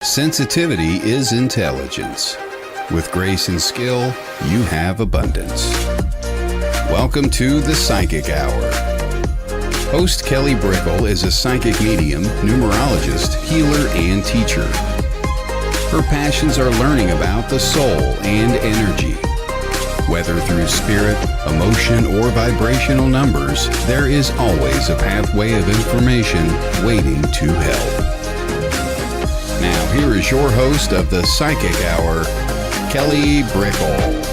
Sensitivity is intelligence. With grace and skill, you have abundance. Welcome to the Psychic Hour. Host Kelly Brickle is a psychic medium, numerologist, healer, and teacher. Her passions are learning about the soul and energy. Whether through spirit, emotion, or vibrational numbers, there is always a pathway of information waiting to help. Now, here is your host of the Psychic Hour, Kelly Brickle.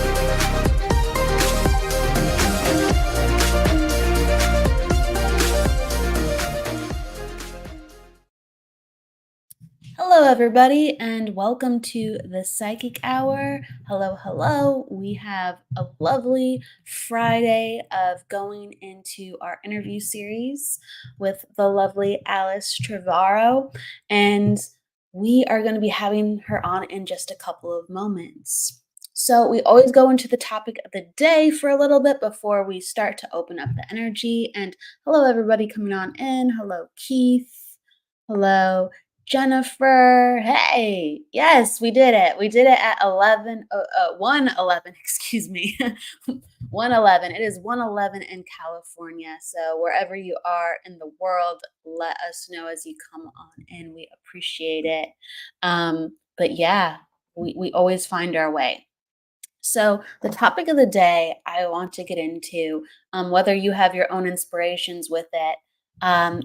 Hello, everybody, and welcome to the Psychic Hour. Hello, hello. We have a lovely Friday of going into our interview series with the lovely Alice Trevorrow, and we are going to be having her on in just a couple of moments. So we always go into the topic of the day for a little bit before we start to open up the energy. And hello, everybody coming on in. Hello, Keith. Hello, Jennifer. Hey, yes, we did it. We did it at 1:11, excuse me. 1:11. It is 1:11 in California. So wherever you are in the world, let us know as you come on in. We appreciate it. But yeah, we always find our way. So the topic of the day I want to get into, whether you have your own inspirations with it,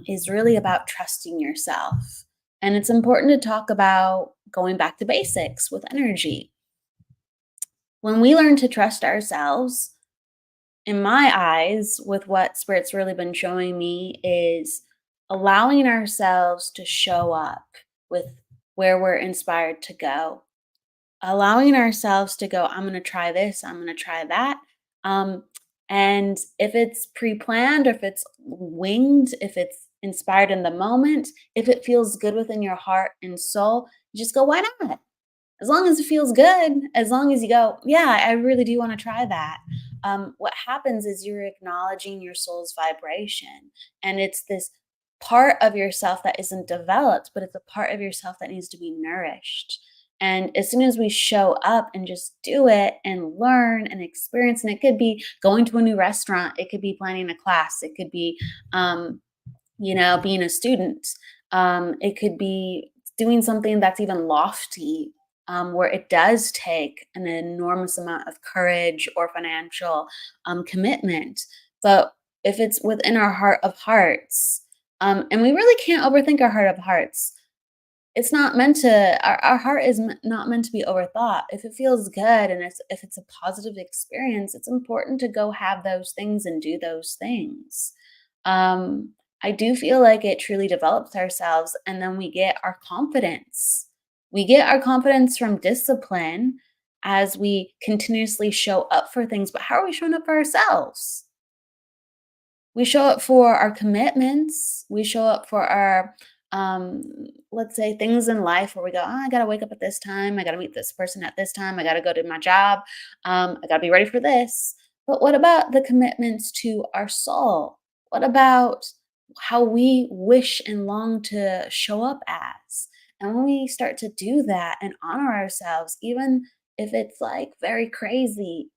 is really about trusting yourself. And it's important to talk about going back to basics with energy. When we learn to trust ourselves, in my eyes, with what Spirit's really been showing me, is allowing ourselves to show up with where we're inspired to go. Allowing ourselves to go, I'm going to try this, I'm going to try that. And if it's pre-planned, or if it's winged, if it's inspired in the moment, if it feels good within your heart and soul, just go, why not? As long as it feels good, as long as you go, yeah, I really do want to try that. What happens is you're acknowledging your soul's vibration. And it's this part of yourself that isn't developed, but it's a part of yourself that needs to be nourished. And as soon as we show up and just do it and learn and experience, and it could be going to a new restaurant, it could be planning a class, it could be, being a student, it could be doing something that's even lofty, where it does take an enormous amount of courage or financial commitment. But if it's within our heart of hearts, and we really can't overthink our heart of hearts. It's not meant to, our heart is not meant to be overthought. If it feels good and if it's a positive experience, it's important to go have those things and do those things. I do feel like it truly develops ourselves, and then we get our confidence. We get our confidence from discipline as we continuously show up for things. But how are we showing up for ourselves? We show up for our commitments. We show up for our let's say things in life where we go, I gotta wake up at this time, I gotta meet this person at this time, I gotta go to my job, I gotta be ready for this. But what about the commitments to our soul? What about how we wish and long to show up as? And when we start to do that and honor ourselves, even if it's like very crazy,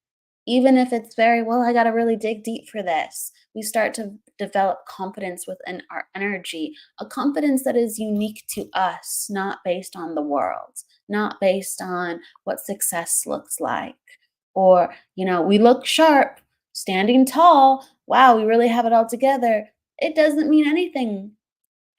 even if it's very, well, I got to really dig deep for this, we start to develop confidence within our energy, a confidence that is unique to us, not based on the world, not based on what success looks like. Or, we look sharp, standing tall. Wow, we really have it all together. It doesn't mean anything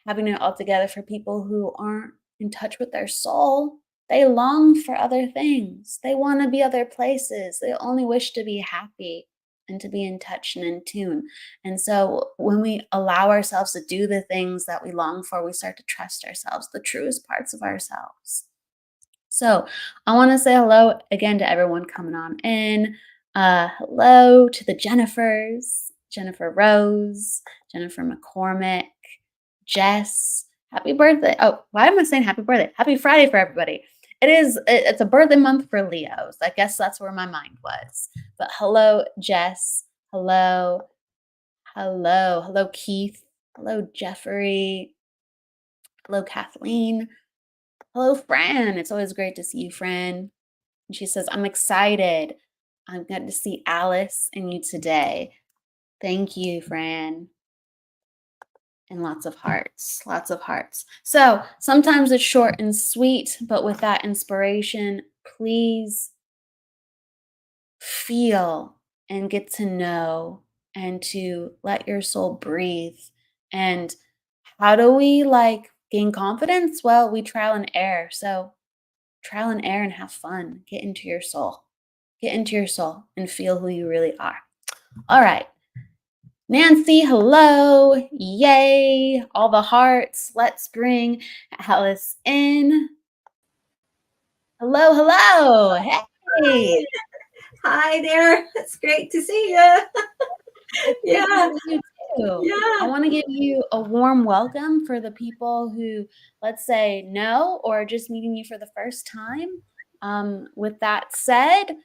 having it all together for people who aren't in touch with their soul. They long for other things. They want to be other places. They only wish to be happy and to be in touch and in tune. And so when we allow ourselves to do the things that we long for, we start to trust ourselves, the truest parts of ourselves. So I want to say hello again to everyone coming on in. Hello to the Jennifers, Jennifer Rose, Jennifer McCormick, Jess. Happy birthday. Oh, why am I saying happy birthday? Happy Friday for everybody. It's a birthday month for Leos. I guess that's where my mind was. But hello, Jess. Hello, Keith. Hello, Jeffrey. Hello, Kathleen. Hello, Fran. It's always great to see you, Fran. And she says, I'm excited. I'm going to see Alice and you today. Thank you, Fran. And lots of hearts, lots of hearts. So sometimes it's short and sweet, but with that inspiration, please feel and get to know and to let your soul breathe. And how do we gain confidence? Well, we trial and error. So trial and error and have fun. Get into your soul. Get into your soul and feel who you really are. All right. Nancy, hello. Yay. All the hearts. Let's bring Alice in. Hello, hello. Hey. Hi there. It's great to see you. Yeah. To see you too. Yeah. I want to give you a warm welcome for the people who, let's say, know or are just meeting you for the first time. With that said,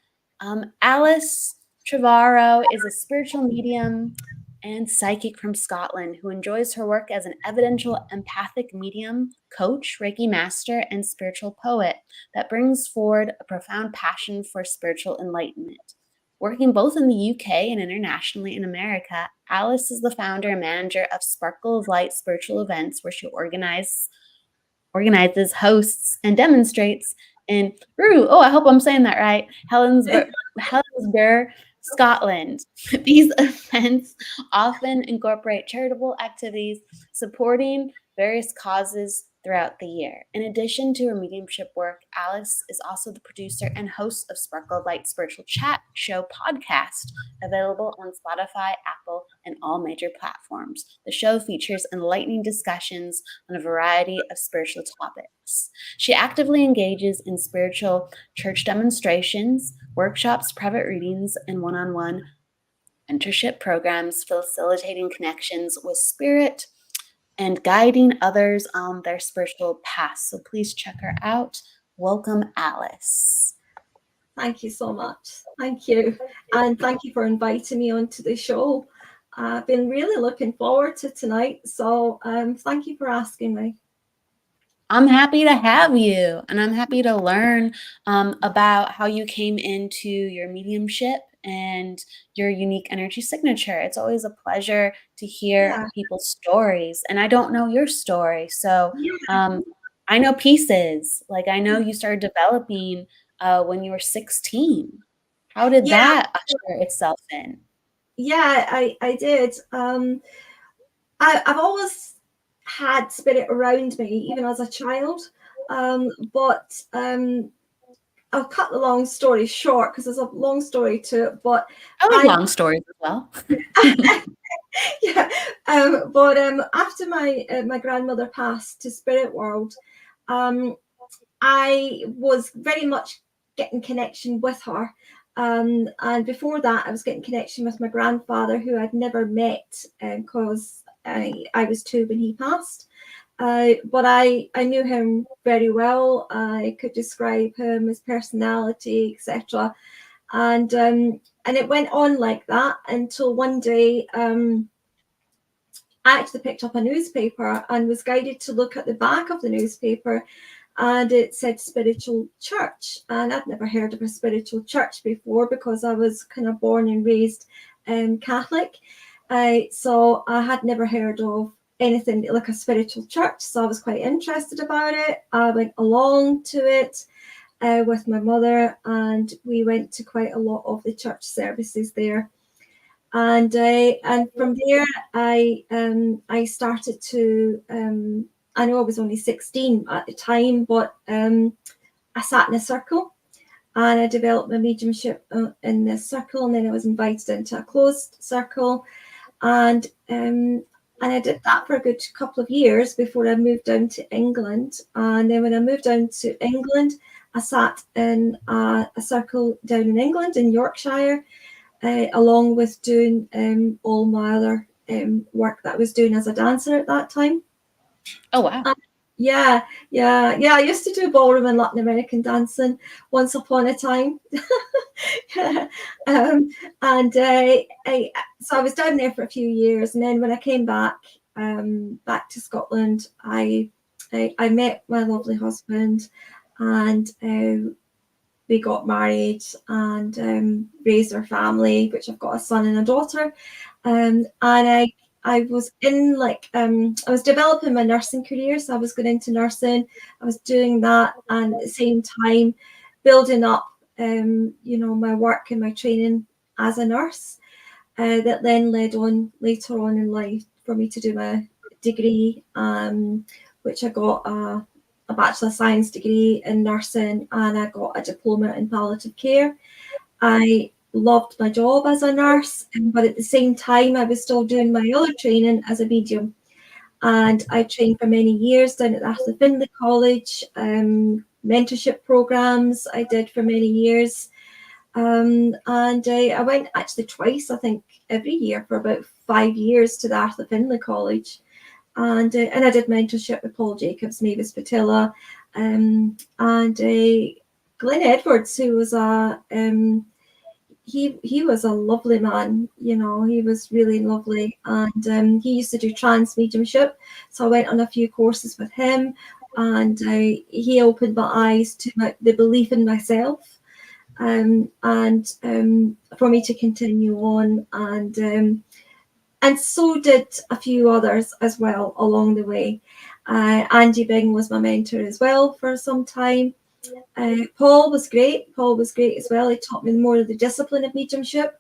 Alice Trevorrow is a spiritual medium and psychic from Scotland who enjoys her work as an evidential empathic medium, coach, Reiki master, and spiritual poet that brings forward a profound passion for spiritual enlightenment. Working both in the UK and internationally in America, Alice is the founder and manager of Sparkle of Light spiritual events where she organizes, hosts, and demonstrates in I hope I'm saying that right, Helensburgh, Scotland. These events often incorporate charitable activities supporting various causes throughout the year. In addition to her mediumship work, Alice is also the producer and host of Sparkle of Light Spiritual Chat Show podcast, available on Spotify, Apple, and all major platforms. The show features enlightening discussions on a variety of spiritual topics. She actively engages in spiritual church demonstrations, workshops, private readings, and one-on-one mentorship programs, facilitating connections with spirit and guiding others on their spiritual path. So please check her out. Welcome, Alice. Thank you so much. Thank you. And thank you for inviting me onto the show. I've been really looking forward to tonight. So thank you for asking me. I'm happy to have you, and I'm happy to learn about how you came into your mediumship and your unique energy signature. It's always a pleasure to hear people's stories, and I don't know your story, so I know pieces. Like I know you started developing when you were 16. How did that usher itself in? Yeah, I did. I've always had spirit around me, even as a child. But I'll cut the long story short because there's a long story to it. But I like long stories as well. Yeah, but after my grandmother passed to spirit world, I was very much getting connection with her. And before that, I was getting connection with my grandfather, who I'd never met because I was 2 when he passed. But I knew him very well. I could describe him, his personality, etc. And it went on like that until one day I actually picked up a newspaper and was guided to look at the back of the newspaper, and it said spiritual church. And I'd never heard of a spiritual church before because I was kind of born and raised Catholic. So I had never heard of anything like a spiritual church. So I was quite interested about it. I went along to it with my mother, and we went to quite a lot of the church services there. And from there, I started to. I know I was only 16 at the time, but I sat in a circle, and I developed my mediumship in this circle, and then I was invited into a closed circle, and I did that for a good couple of years before I moved down to England. And then when I moved down to England, I sat in a circle down in England in Yorkshire. Along with doing all my other work that I was doing as a dancer at that time. Oh, wow. Yeah. I used to do ballroom and Latin American dancing once upon a time. So I was down there for a few years. And then when I came back to Scotland, I I met my lovely husband, and we got married and raised our family, which I've got a son and a daughter. And I was in I was developing my nursing career, so I was going into nursing. I was doing that, and at the same time building up, my work and my training as a nurse. That then led on later on in life for me to do my degree, which I got a Bachelor of Science degree in nursing, and I got a diploma in palliative care. I loved my job as a nurse, but at the same time, I was still doing my other training as a medium. And I trained for many years down at the Arthur Findlay College, mentorship programs I did for many years. And I went actually twice, I think, every year for about 5 years to the Arthur Findlay College. And I did mentorship with Paul Jacobs, Mavis Patilla, and Glenn Edwards, who was he was a lovely man. He was really lovely, and he used to do trance mediumship. So I went on a few courses with him, and he opened my eyes to the belief in myself, and for me to continue on, and so did a few others as well along the way. Angie Bing was my mentor as well for some time. Paul was great. Paul was great as well. He taught me more of the discipline of mediumship,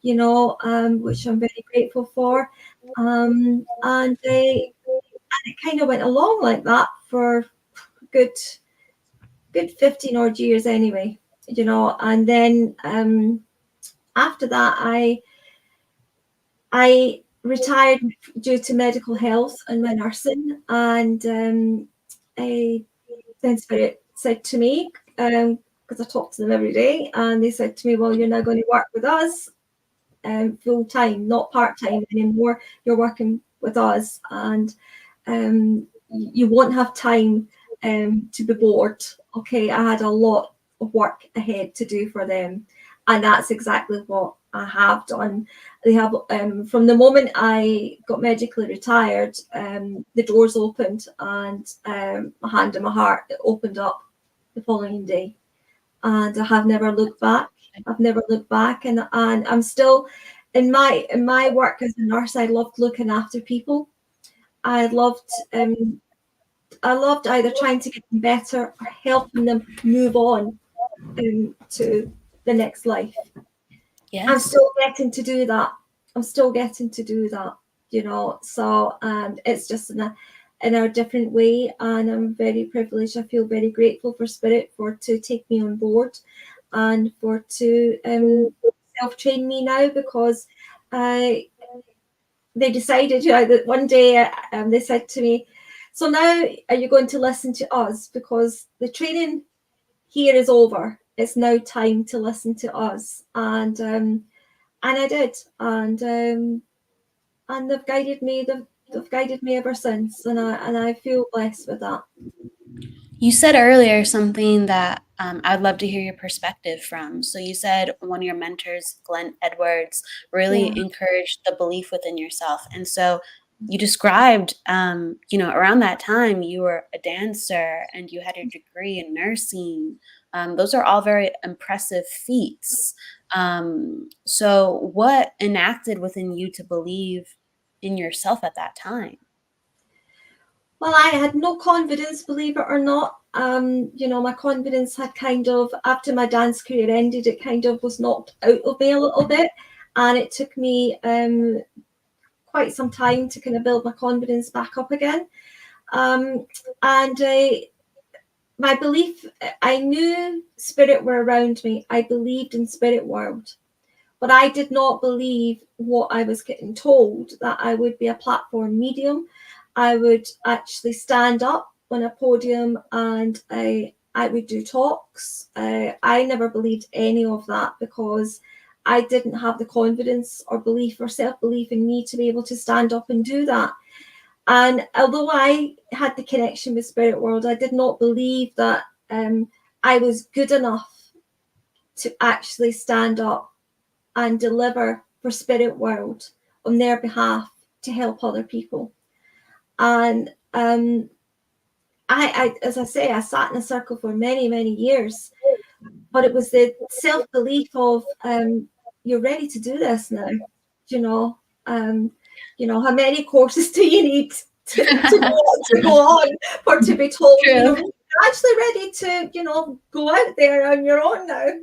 which I'm very grateful for. And it kind of went along like that for good 15 odd years anyway, and then after that I retired due to medical health and my nursing, and then Spirit said to me, because I talk to them every day, and they said to me, well, you're now going to work with us full time, not part time anymore. You're working with us, and you won't have time to be bored. Okay, I had a lot of work ahead to do for them, and that's exactly what I have done. They have, from the moment I got medically retired, the doors opened, and my hand and my heart opened up the following day, and I have never looked back. I've never looked back, and I'm still in my work as a nurse. I loved looking after people. I loved either trying to get them better or helping them move on to the next life. Yes. I'm still getting to do that. So it's just in a different way, and I'm very privileged. I feel very grateful for Spirit to take me on board, and to self-train me now, because they decided, that one day they said to me, so now are you going to listen to us, because the training here is over, it's now time to listen to us. And I did, and they've guided me ever since, and I feel blessed with that. You said earlier something that I'd love to hear your perspective from. So you said one of your mentors, Glenn Edwards, really encouraged the belief within yourself. And so you described, around that time you were a dancer and you had your degree in nursing. Those are all very impressive feats. So what enacted within you to believe in yourself at that time? Well, I had no confidence, believe it or not. My confidence had kind of, after my dance career ended, it kind of was knocked out of me a little bit. And it took me quite some time to kind of build my confidence back up again. And my belief, I knew Spirit were around me. I believed in Spirit world. But I did not believe what I was getting told, that I would be a platform medium. I would actually stand up on a podium and I would do talks. I never believed any of that, because I didn't have the confidence or belief or self-belief in me to be able to stand up and do that. And although I had the connection with Spirit World, I did not believe that I was good enough to actually stand up and deliver for Spirit World on their behalf to help other people. And as I say, I sat in a circle for many, many years, but it was the self-belief of, you're ready to do this now, you know, how many courses do you need to go on for to be told, True. you're actually ready to, go out there on your own now,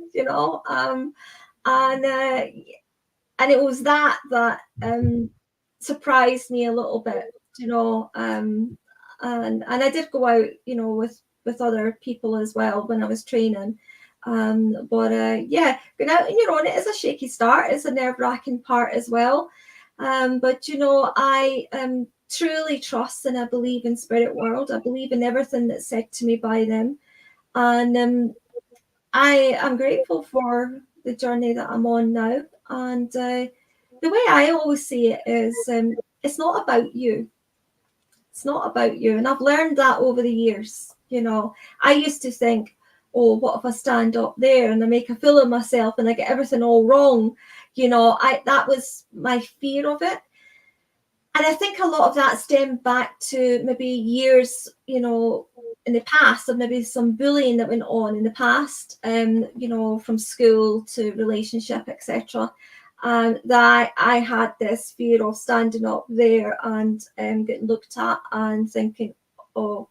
and it was that surprised me a little bit, and I did go out, with other people as well when I was training. But going out on your own, it is a shaky start. It's a nerve-wracking part as well. But I truly trust and I believe in spirit world. I believe in everything that's said to me by them, and I am grateful for the journey that I'm on now. And the way I always see it is, it's not about you. It's not about you. And I've learned that over the years. I used to think, oh, what if I stand up there and I make a fool of myself and I get everything all wrong? That was my fear of it. And I think a lot of that stemmed back to maybe years, in the past, of maybe some bullying that went on in the past, from school to relationship, etc. That I had this fear of standing up there and getting looked at and thinking, oh,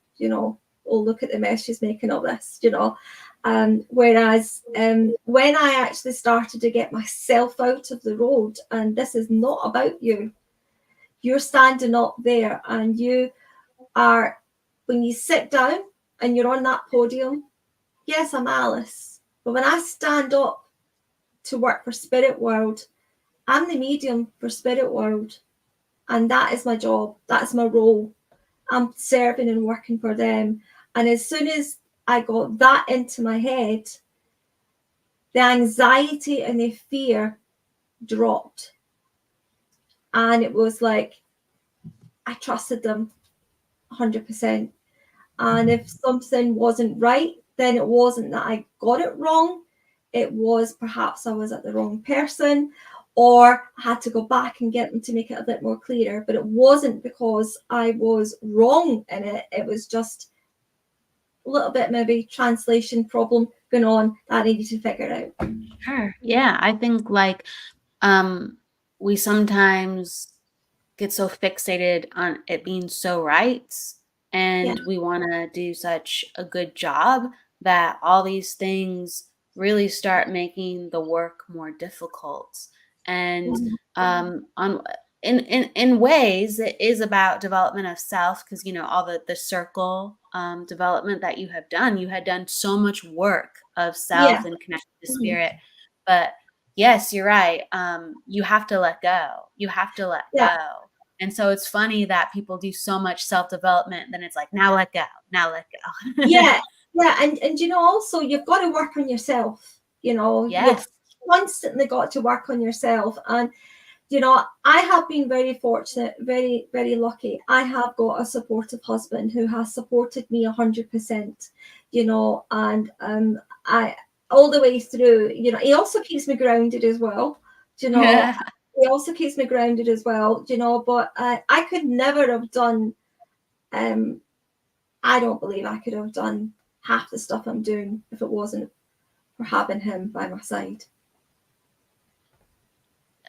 look at the mess she's making of this, whereas when I actually started to get myself out of the road, and this is not about you, you're standing up there and you are, when you sit down and you're on that podium, yes, I'm Alice, but when I stand up to work for Spirit World, I'm the medium for Spirit World, and that is my job, that's my role. I'm serving and working for them. And as soon as I got that into my head, the anxiety and the fear dropped. And it was like, I trusted them 100%. And if something wasn't right, then it wasn't that I got it wrong. It was perhaps I was at the wrong person, or I had to go back and get them to make it a bit more clearer. But it wasn't because I was wrong in it. It was just a little bit maybe translation problem going on that I needed to figure out. Sure. Yeah, I think we sometimes get so fixated on it being so right, and we want to do such a good job that all these things really start making the work more difficult. And on in ways it is about development of self, because all the circle development that you have done, you had done so much work of self and connecting to spirit. But yes, you're right. You have to let go. You have to let go. And so it's funny that people do so much self-development, then it's like, now let go, now let go. Yeah. And also you've got to work on yourself. You've constantly got to work on yourself. And I have been very fortunate, very, very lucky. I have got a supportive husband who has supported me 100%, and I, all the way through, he also keeps me grounded as well, he also keeps me grounded as well, but I could never have done, I don't believe I could have done half the stuff I'm doing if it wasn't for having him by my side.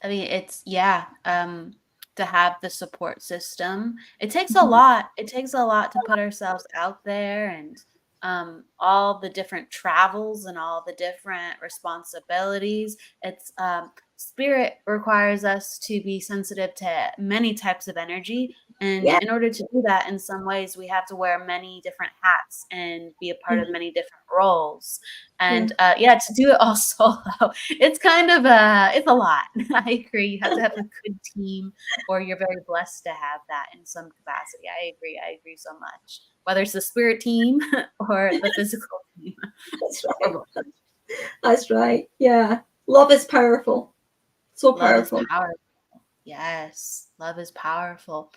I mean, it's to have the support system. It takes a lot. It takes a lot to put ourselves out there, and all the different travels and all the different responsibilities. It's spirit requires us to be sensitive to many types of energy. And in order to do that, in some ways, we have to wear many different hats and be a part of many different roles. And to do it all solo, it's kind of it's a lot. I agree. You have to have a good team, or you're very blessed to have that in some capacity. I agree so much. Whether it's the spirit team or the physical team. That's right. That's right. Yeah. Love is powerful. So powerful. Love is powerful. Yes. Love is powerful.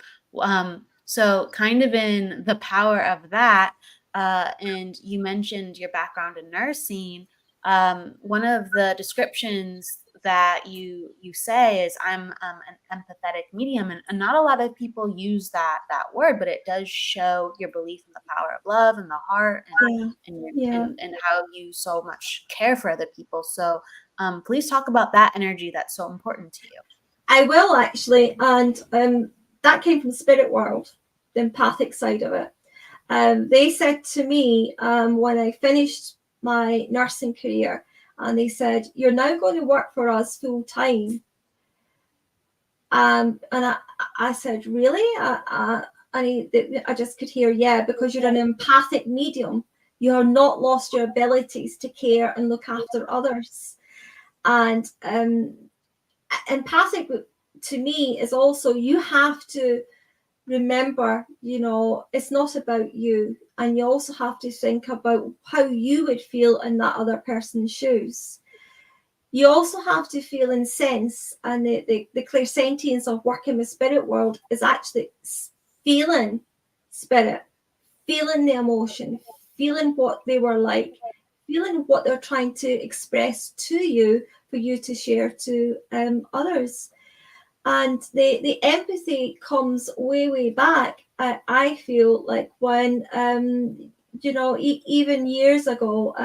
So kind of in the power of that, and you mentioned your background in nursing, one of the descriptions that you say is I'm an empathetic medium, and not a lot of people use that word, but it does show your belief in the power of love and the heart, Yeah. and how you so much care for other people. So please talk about that energy that's so important to you. I will actually, and that came from Spirit World, the empathic side of it. They said to me when I finished my nursing career, and they said, "You're now going to work for us full time." And I said, "Really?" I just could hear, "Yeah, because you're an empathic medium. You have not lost your abilities to care and look after others." And empathic to me is also, you have to remember, it's not about you, and you also have to think about how you would feel in that other person's shoes. You also have to feel and sense, and the clairsentience of working with Spirit World is actually feeling spirit, feeling the emotion, feeling what they were like, feeling what they're trying to express to you for you to share to others. And the empathy comes way back. I feel like when even years ago,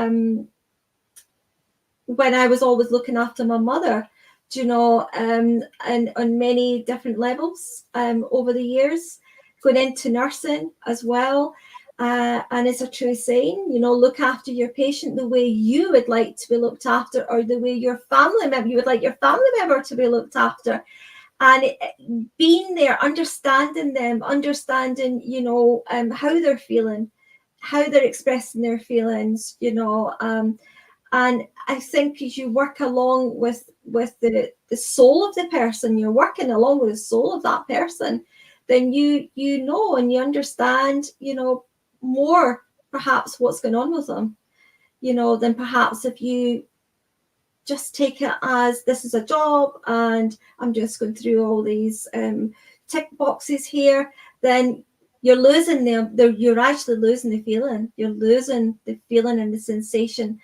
when I was always looking after my mother, and on many different levels over the years, going into nursing as well. And it's a true saying, look after your patient the way you would like to be looked after, or the way you would like your family member to be looked after. And being there, understanding them, understanding, how they're feeling, how they're expressing their feelings, and I think as you work along with the soul of the person, you're working along with the soul of that person, then you know and you understand, more perhaps what's going on with them, than perhaps if you just take it as this is a job and I'm just going through all these tick boxes here. Then you're losing them. You're actually losing the feeling. You're losing the feeling and the sensation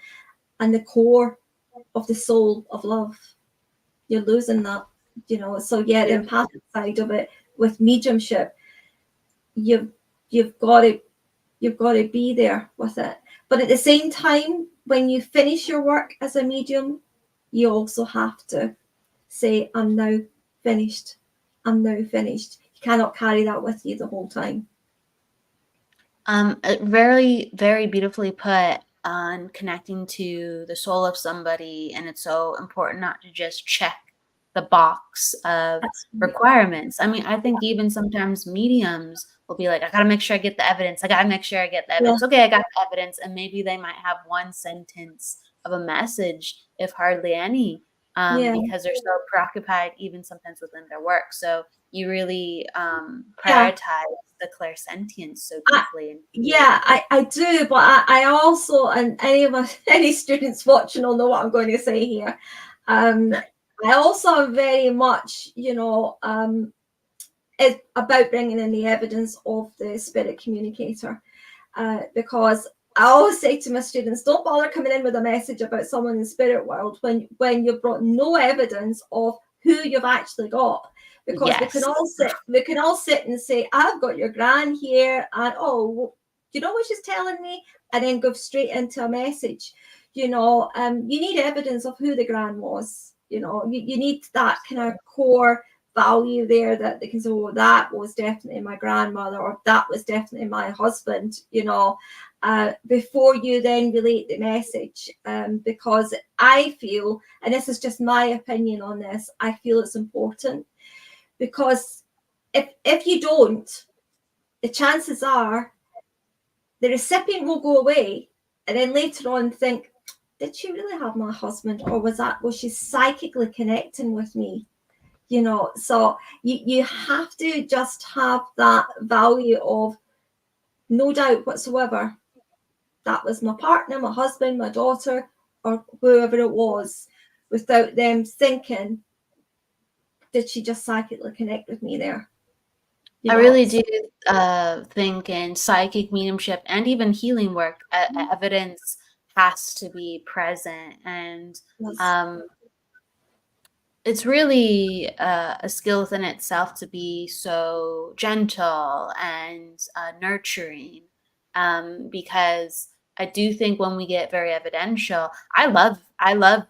and the core of the soul of love. You're losing that, So yeah, the empathic side of it with mediumship, you've got to be there with it. But at the same time, when you finish your work as a medium, you also have to say, I'm now finished. I'm now finished. You cannot carry that with you the whole time. Very, very beautifully put on connecting to the soul of somebody. And it's so important not to just check the box of requirements. I mean, I think even sometimes mediums will be like, I got to make sure I get the evidence. I got to make sure I get the evidence. Yeah. Okay, I got the evidence. And maybe they might have one sentence of a message, if hardly any, because they're so preoccupied even sometimes within their work. So you really prioritize the clairsentience so deeply. I do, but I also, and any students watching will know what I'm going to say here. I also am very much, it's about bringing in the evidence of the spirit communicator, because I always say to my students, don't bother coming in with a message about someone in the spirit world when you've brought no evidence of who you've actually got. Because we can all sit and say, I've got your gran here, and do you know what she's telling me? And then go straight into a message. You need evidence of who the gran was. You need that kind of core value there that they can say, oh, that was definitely my grandmother, or that was definitely my husband, before you then relate the message. Because I feel, and this is just my opinion on this, I feel it's important. Because if you don't, the chances are the recipient will go away and then later on think, did she really have my husband, or was she psychically connecting with me? So you have to just have that value of no doubt whatsoever. That was my partner, my husband, my daughter, or whoever it was, without them thinking, did she just psychically connect with me there? I really do think in psychic mediumship and even healing work, evidence has to be present. And it's really a skill within itself to be so gentle and nurturing, because I do think when we get very evidential, I love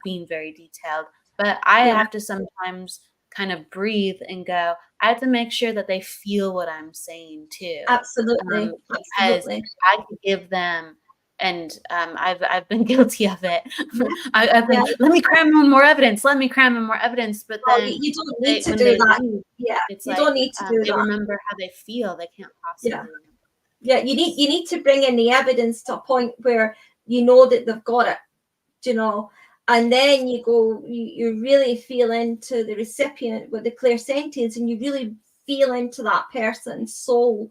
being very detailed, but I Yeah, have to sometimes kind of breathe and go, I have to make sure that they feel what I'm saying too, absolutely, because absolutely. I could give them, and I've been guilty of it. Yeah, I've yeah. been, let me cram in more evidence. Let me cram in more evidence. But Well, then you don't need they, to when do they that. leave, Yeah, it's you like don't need to do they that. remember how they feel. They can't Yeah. possibly remember. Yeah, you need to bring in the evidence to a point where you know that they've got it, and then you really feel into the recipient with the clairsentience, and you really feel into that person's soul,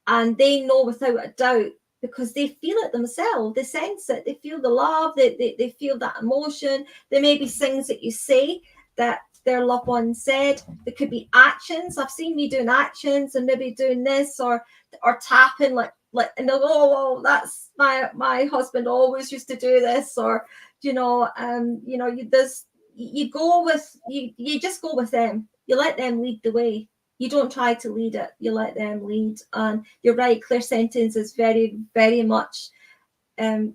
and they know without a doubt because they feel it themselves, they sense it, they feel the love, they feel that emotion. There may be things that you say that their loved one said. There could be actions. I've seen me doing actions and maybe doing this or tapping and they'll go, oh, that's my husband always used to do this, or you go with you just go with them. You let them lead the way. You don't try to lead it, you let them lead. And you're right, clairsentience is very, very much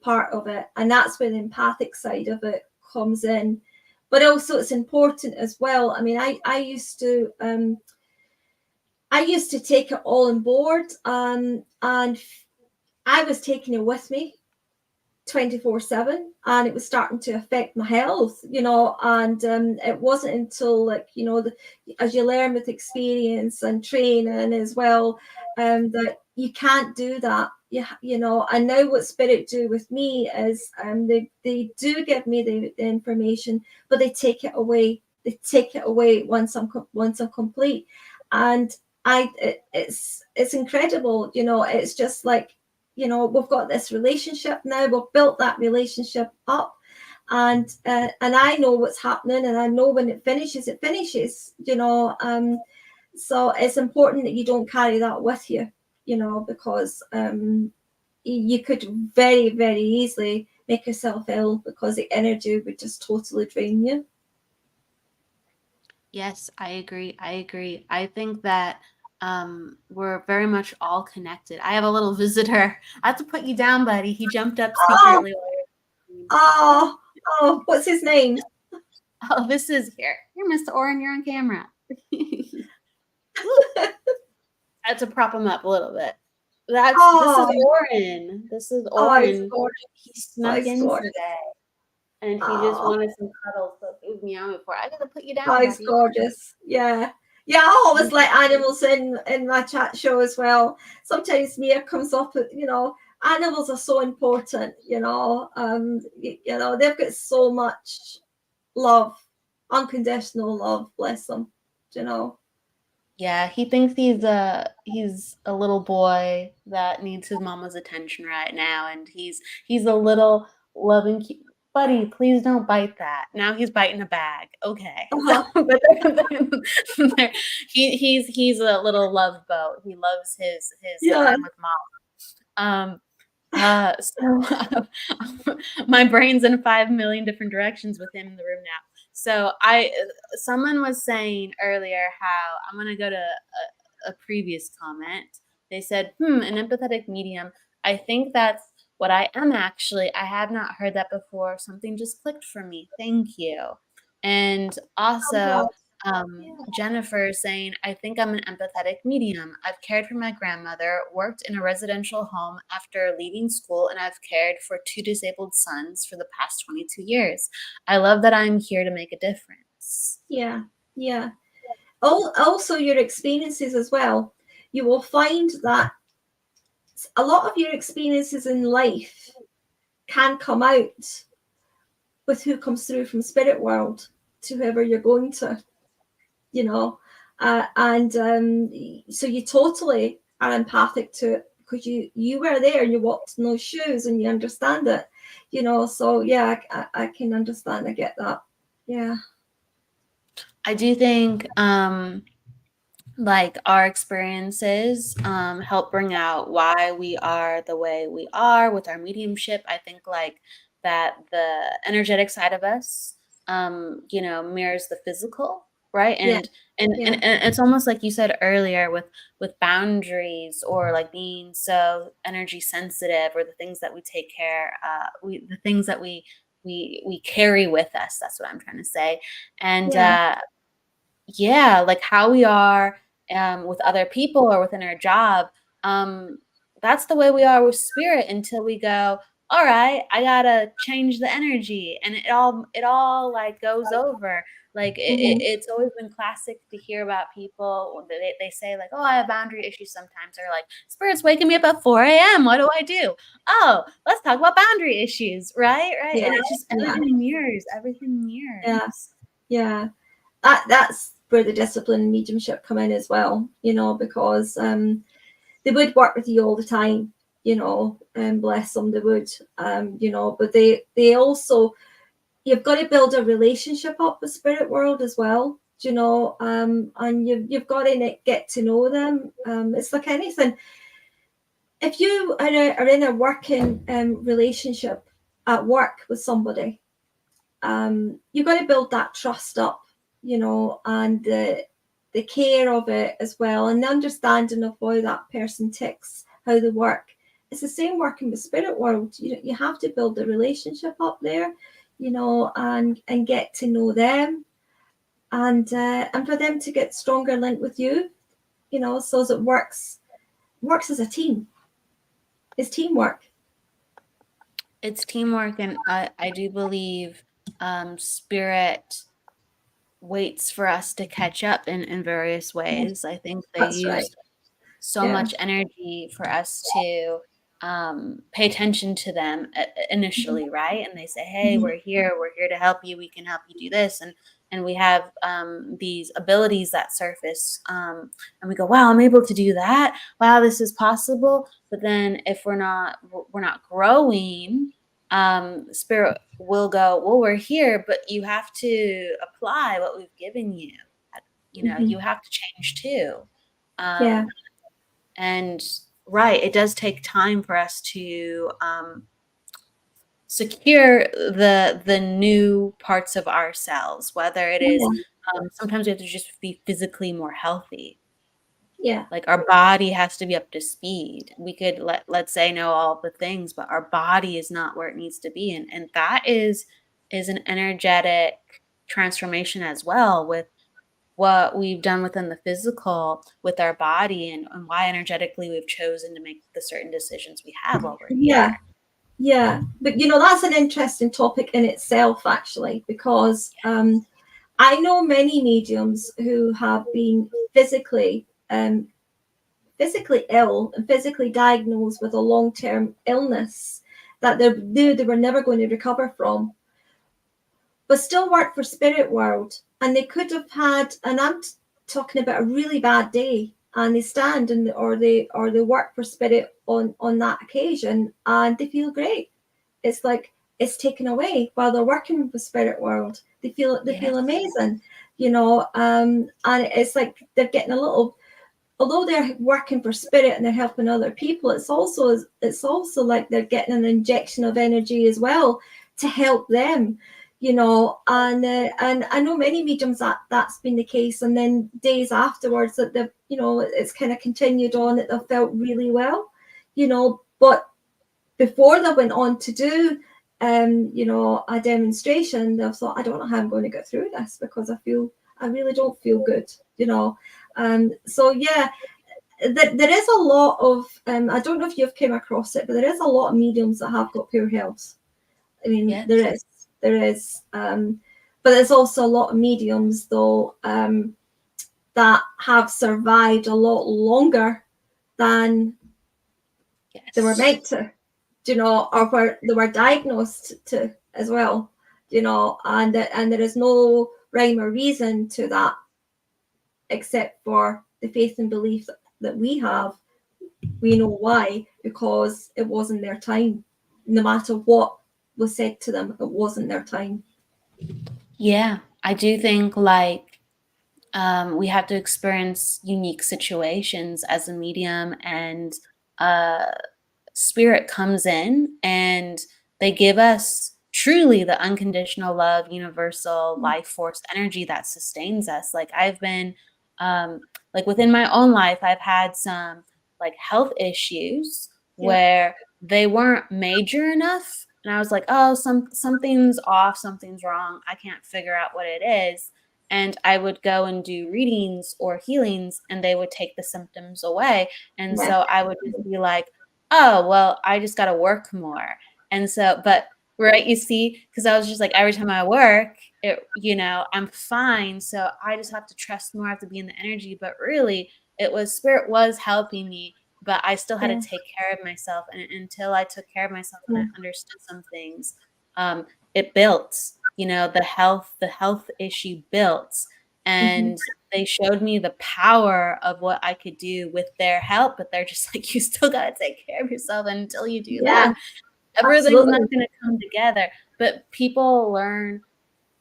part of it, and that's where the empathic side of it comes in. But also it's important as well. I mean, I used to take it all on board, and I was taking it with me 24/7, and it was starting to affect my health, and it wasn't until as you learn with experience and training as well, that you can't do that. And now what spirit do with me is they do give me the information, but they take it away. They take it away once I'm complete. And it's incredible. It's just like, we've got this relationship now. We've built that relationship up, and I know what's happening, and I know when it finishes, it finishes. So it's important that you don't carry that with you, because you could very, very easily make yourself ill because the energy would just totally drain you. Yes, I agree. I think that we're very much all connected. I have a little visitor. I have to put you down, buddy. He jumped up secretly. Oh, what's his name? Oh, this is here, Mr. Oren. You're on camera. I had to prop him up a little bit. This is Oren. This is Oren. He snuck in today, and he just wanted some cuddles. So it was meowing before. I gotta put you down. Oh, he's gorgeous. Yeah. Yeah, I always let animals in my chat show as well. Sometimes Mia comes up with, animals are so important, they've got so much love, unconditional love, bless them, Yeah, he thinks he's a little boy that needs his mama's attention right now, and he's a little loving buddy. Please don't bite that. Now he's biting a bag. Okay, but he's a little love boat. He loves his time with mom. So my brain's in 5 million different directions with him in the room now. So someone was saying earlier how I'm going to go to a previous comment. They said, an empathetic medium. I think that's what I am actually. I have not heard that before. Something just clicked for me. Thank you. And also, Jennifer saying, I think I'm an empathetic medium. I've cared for my grandmother, worked in a residential home after leaving school, and I've cared for 2 disabled sons for the past 22 years. I love that I'm here to make a difference. Yeah. Also, your experiences as well. You will find that a lot of your experiences in life can come out with who comes through from spirit world to whoever you're going to, so you totally are empathic to it because you were there, you walked in those shoes, and you understand it, so yeah, I can understand. I get that. Yeah, I do think like our experiences help bring out why we are the way we are with our mediumship. I think like that the energetic side of us mirrors the physical, right? Yeah. And it's almost like you said earlier with boundaries, or like being so energy sensitive, or the things that we take care, the things that we carry with us. That's what I'm trying to say. And Yeah. yeah, like how we are with other people or within our job. Um, that's the way we are with spirit until we go, all right, I gotta change the energy, and it all like goes over. Like Mhm. it's always been classic to hear about people when they say like, oh, I have boundary issues sometimes. They're like, spirit's waking me up at 4 a.m. What do I do? Oh, let's talk about boundary issues, right? Right. Yeah. And it's just Yeah. everything Yeah. mirrors. Yeah. That's where the discipline and mediumship come in as well, because they would work with you all the time, and bless them, they would, but they also, you've got to build a relationship up with spirit world as well, and you've got to get to know them. It's like anything. If you are in a working relationship at work with somebody, you've got to build that trust up, and the care of it as well, and the understanding of how that person ticks, how they work. It's the same working with spirit world. You have to build the relationship up there, and get to know them, and for them to get stronger link with you, so as it works as a team. It's teamwork. It's teamwork, and I do believe spirit waits for us to catch up in various ways. I think they That's right. use so Yeah. much energy for us to pay attention to them initially, right? And they say, "Hey, Mhm. we're here to help you. We can help you do this," and we have these abilities that surface, and we go, "Wow, I'm able to do that. Wow, this is possible." But then, if we're not growing, spirit will go, "Well, we're here, but you have to apply what we've given you. Mhm. You have to change too." Yeah. Um, and right, it does take time for us to secure the new parts of ourselves, whether it is Yeah. sometimes we have to just be physically more healthy. Yeah. Like our body has to be up to speed. We could let's say know all the things, but our body is not where it needs to be. And that is an energetic transformation as well, with what we've done within the physical with our body, and why energetically we've chosen to make the certain decisions we have while we're Yeah. here. Yeah, but that's an interesting topic in itself, actually, because I know many mediums who have been physically ill and physically diagnosed with a long-term illness that they knew they were never going to recover from, but still work for spirit world, and they could have had, and I'm talking about a really bad day, and they stand or they work for spirit on that occasion, and they feel great. It's like it's taken away while they're working with spirit world. They feel Yes. amazing, and it's like they're getting a little, although they're working for spirit and they're helping other people, it's also like they're getting an injection of energy as well to help them, and I know many mediums that's been the case, and then days afterwards that they've, it's kind of continued on, that they've felt really well, but before they went on to do a demonstration, they thought, I don't know how I'm going to get through this, because I really don't feel good, so yeah, there is a lot of I don't know if you've came across it, but there is a lot of mediums that have got poor health. I mean, Yes. there is but there's also a lot of mediums though, that have survived a lot longer than they were Yes. meant to, or where they were diagnosed to as well, and there is no rhyme or reason to that, except for the faith and belief that we have. We know why, because it wasn't their time. No matter what was said to them, it wasn't their time. Yeah, I do think like we have to experience unique situations as a medium, and spirit comes in and they give us truly the unconditional love, universal life force energy that sustains us. Like I've been, like within my own life, I've had some like health issues where they weren't major enough. And I was like, oh, something's off, something's wrong. I can't figure out what it is. And I would go and do readings or healings, and they would take the symptoms away. And so I would just be like, oh, well, I just got to work more. And so, but right, you see, because I was just like, every time I work, I'm fine. So I just have to trust more, I have to be in the energy. But really, spirit was helping me, but I still had to take care of myself. And until I took care of myself and I understood some things, it built, the health issue built. And they showed me the power of what I could do with their help, but they're just like, you still got to take care of yourself. And until you do that, everything's not going to come together. But people learn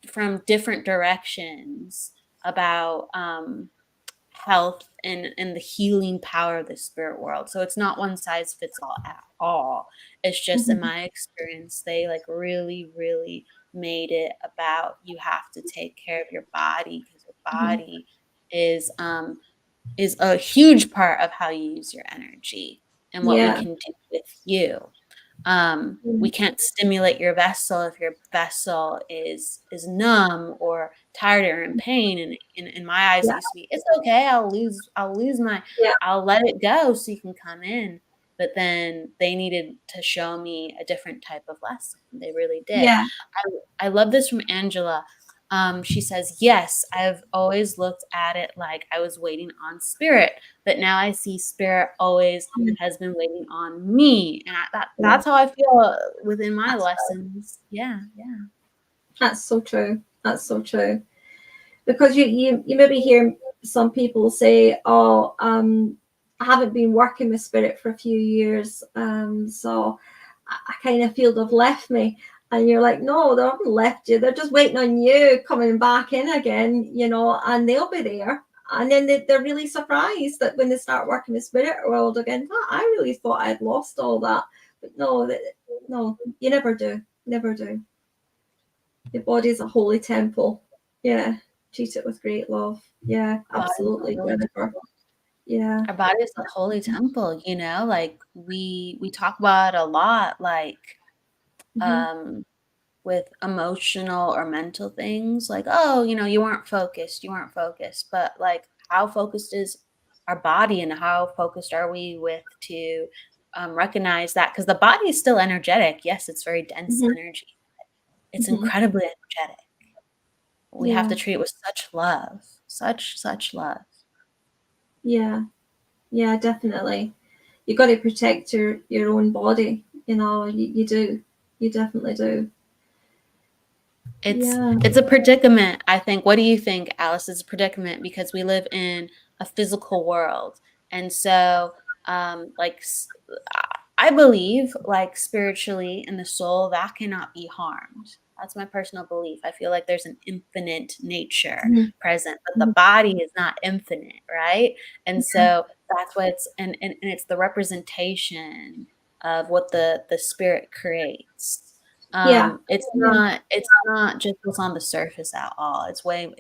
from different directions about health and the healing power of the spirit world. So it's not one size fits all at all. It's just in my experience, they like really, really made it about you have to take care of your body, because your body is a huge part of how you use your energy and what we can do with you. We can't stimulate your vessel if your vessel is numb or tired or in pain. And in my eyes, it used to be, it's okay. I'll let it go so you can come in. But then they needed to show me a different type of lesson. They really did. Yeah. I love this from Angela. She says, yes, I've always looked at it like I was waiting on spirit, but now I see spirit always has been waiting on me. And that's how I feel within my lessons. Yeah. That's so true. That's so true. Because you maybe hear some people say, oh, I haven't been working with spirit for a few years, so I kind of feel they've left me. And you're like, no, they haven't left you. They're just waiting on you coming back in again, and they'll be there. And then they're really surprised that when they start working with spirit world again, oh, I really thought I'd lost all that. But no, you never do. Never do. Your body is a holy temple. Yeah. Treat it with great love. Yeah, absolutely. Yeah. Our body is a holy temple, like we talk about it a lot, like with emotional or mental things, like, oh, you weren't focused, but like, how focused is our body, and how focused are we to recognize that? Because the body is still energetic. Yes, it's very dense energy. It's incredibly energetic. We have to treat it with such love, such love. Yeah, definitely. You got to protect your own body. You do. You definitely do. It's a predicament, I think. What do you think, Alice? It's a predicament because we live in a physical world. And so, I believe, like, spiritually in the soul, that cannot be harmed. That's my personal belief. I feel like there's an infinite nature present, but the body is not infinite, right? And so that's what and it's the representation of what the spirit creates. It's not just what's on the surface at all. It's way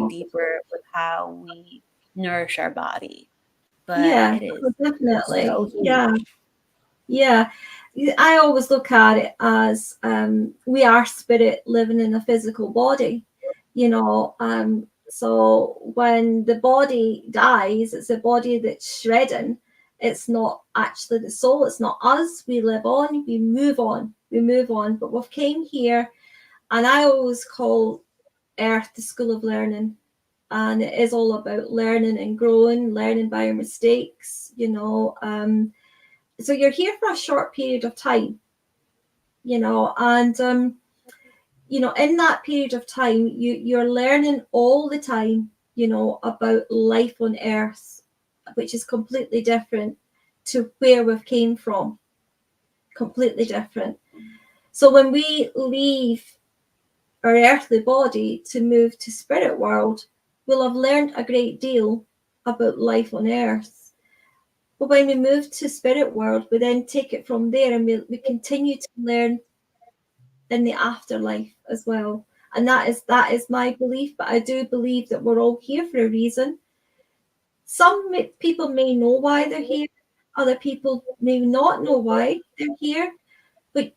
deeper with how we nourish our body. But it is definitely so huge. Yeah. I always look at it as we are spirit living in a physical body, so when the body dies, it's a body that's shredding. It's not actually the soul. It's not us. We live on. We move on. But we've came here, and I always call Earth the school of learning. And it is all about learning and growing, learning by our mistakes, so you're here for a short period of time, and in that period of time, you're learning all the time, about life on Earth, which is completely different to where we've came from. Completely different. So when we leave our earthly body to move to spirit world, we'll have learned a great deal about life on Earth. But when we move to spirit world, we then take it from there, and we continue to learn in the afterlife as well. And that is my belief, but I do believe that we're all here for a reason. Some people may know why they're here, other people may not know why they're here, but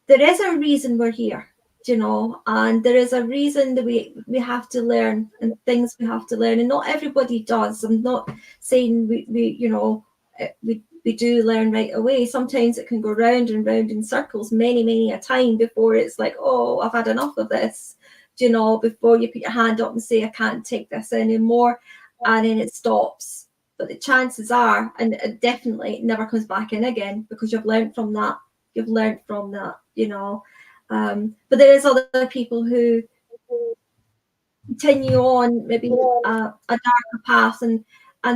there is a reason we're here, you know, and there is a reason that we have to learn, and things we have to learn, and not everybody does. I'm not saying we you know, we do learn right away. Sometimes it can go round and round in circles many a time before it's like, oh, I've had enough of this, you know, before you put your hand up and say, I can't take this anymore, and then it stops. But the chances are, and it definitely never comes back in again, because you've learned from that. You've learned from that, you know. But there is other people who continue on maybe a darker path, and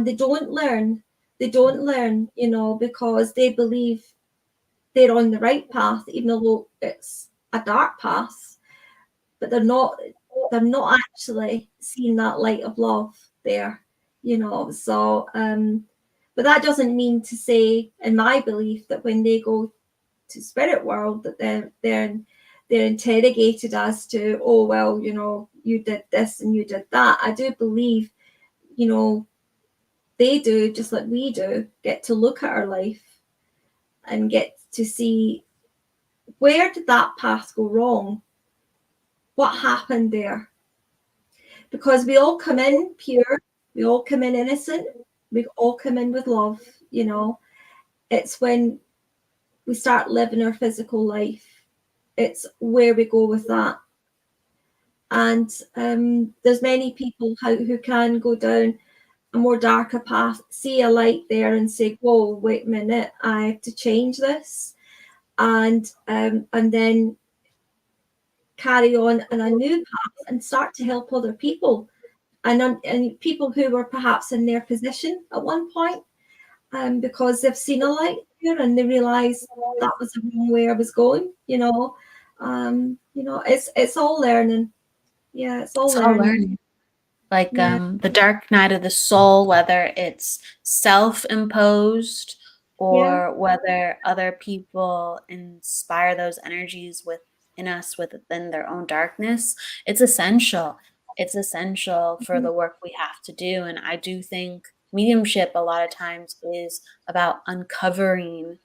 they don't learn. They don't learn, you know, because they believe they're on the right path, even though it's a dark path. But they're not actually seeing that light of love there, you know. So but that doesn't mean to say, in my belief, that when they go to spirit world, that they're interrogated as to, oh, well, you know, you did this and you did that. I do believe, you know, they do, just like we do, get to look at our life and get to see, where did that path go wrong? What happened there? Because we all come in pure, we all come in innocent, we all come in with love, you know. It's when we start living our physical life, it's where we go with that. And there's many people who can go down a more darker path, see a light there and say, whoa, wait a minute, I have to change this, and then carry on in a new path and start to help other people, and people who were perhaps in their position at one point, because they've seen a light there and they realize that was the wrong way I was going, you know. You know, it's all learning. Yeah, it's all learning. Like the dark night of the soul, whether it's self-imposed or whether other people inspire those energies within us, within their own darkness, it's essential. It's essential for the work we have to do. And I do think mediumship a lot of times is about uncovering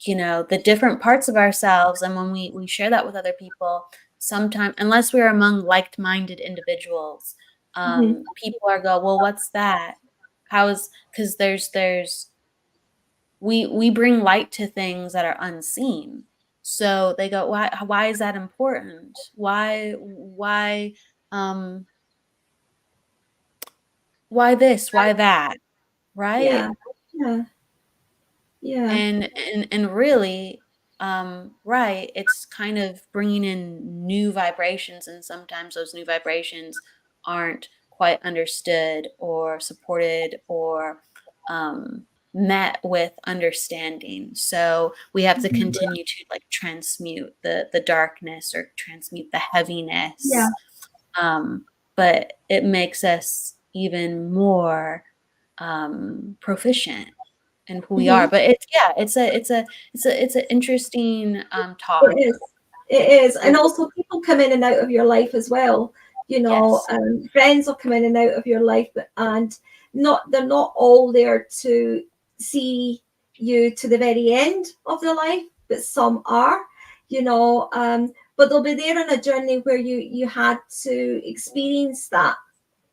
you know, the different parts of ourselves. And when we share that with other people, sometimes, unless we're among like-minded individuals, people are go, well, what's that? How is, because we bring light to things that are unseen. So they go, why is that important? Why this? Why that? Right? Yeah. And really, right, it's kind of bringing in new vibrations, and sometimes those new vibrations aren't quite understood or supported or met with understanding. So we have to continue to like transmute the darkness or transmute the heaviness. But it makes us even more proficient and who we are. But it's an interesting talk. It is. And also, people come in and out of your life as well, you know. Friends will come in and out of your life, and they're not all there to see you to the very end of their life, but some are, you know. But they'll be there on a journey where you had to experience that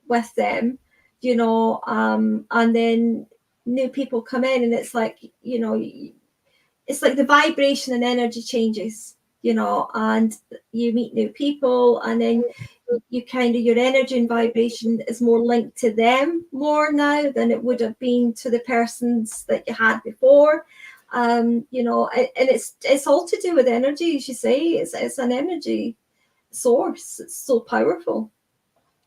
with them, you know. And then new people come in, and it's like, you know, it's like the vibration and energy changes, you know, and you meet new people, and then you kind of, your energy and vibration is more linked to them more now than it would have been to the persons that you had before. You know, and it's all to do with energy, as you say. It's an energy source. It's so powerful.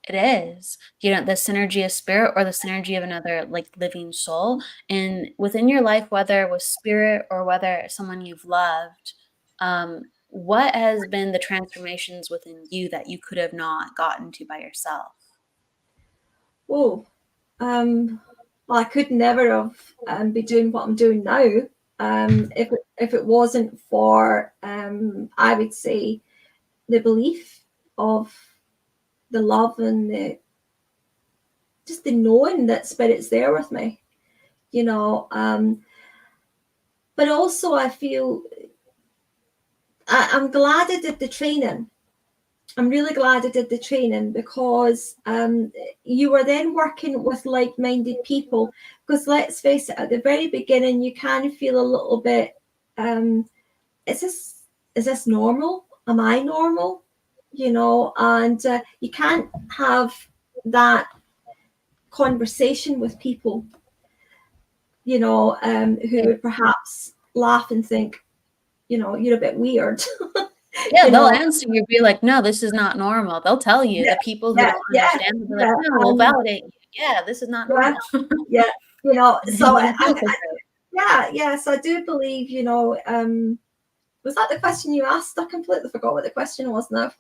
It is, you know, the synergy of spirit or the synergy of another like living soul. And within your life, whether it was spirit or whether someone you've loved, what has been the transformations within you that you could have not gotten to by yourself? Oh, well, I could never have be doing what I'm doing now if if it wasn't for, I would say, the belief of the love and just the knowing that Spirit's there with me, you know. But also I feel I'm glad I did the training. I'm really glad I did the training, because you were then working with like-minded people. Because let's face it, at the very beginning, you can feel a little bit, is this normal? Am I normal? You know, and you can't have that conversation with people, you know, who would perhaps laugh and think, you know, you're a bit weird. Yeah, You they'll know, answer you, be like, no, this is not normal. They'll tell you. yeah, The people who yeah, don't yeah, understand will be like, yeah, no, we'll validate you. Yeah, this is not yeah, normal. yeah, you know. And So then you feel so good. yeah, so I do believe, you know, was that the question you asked? I completely forgot what the question was now.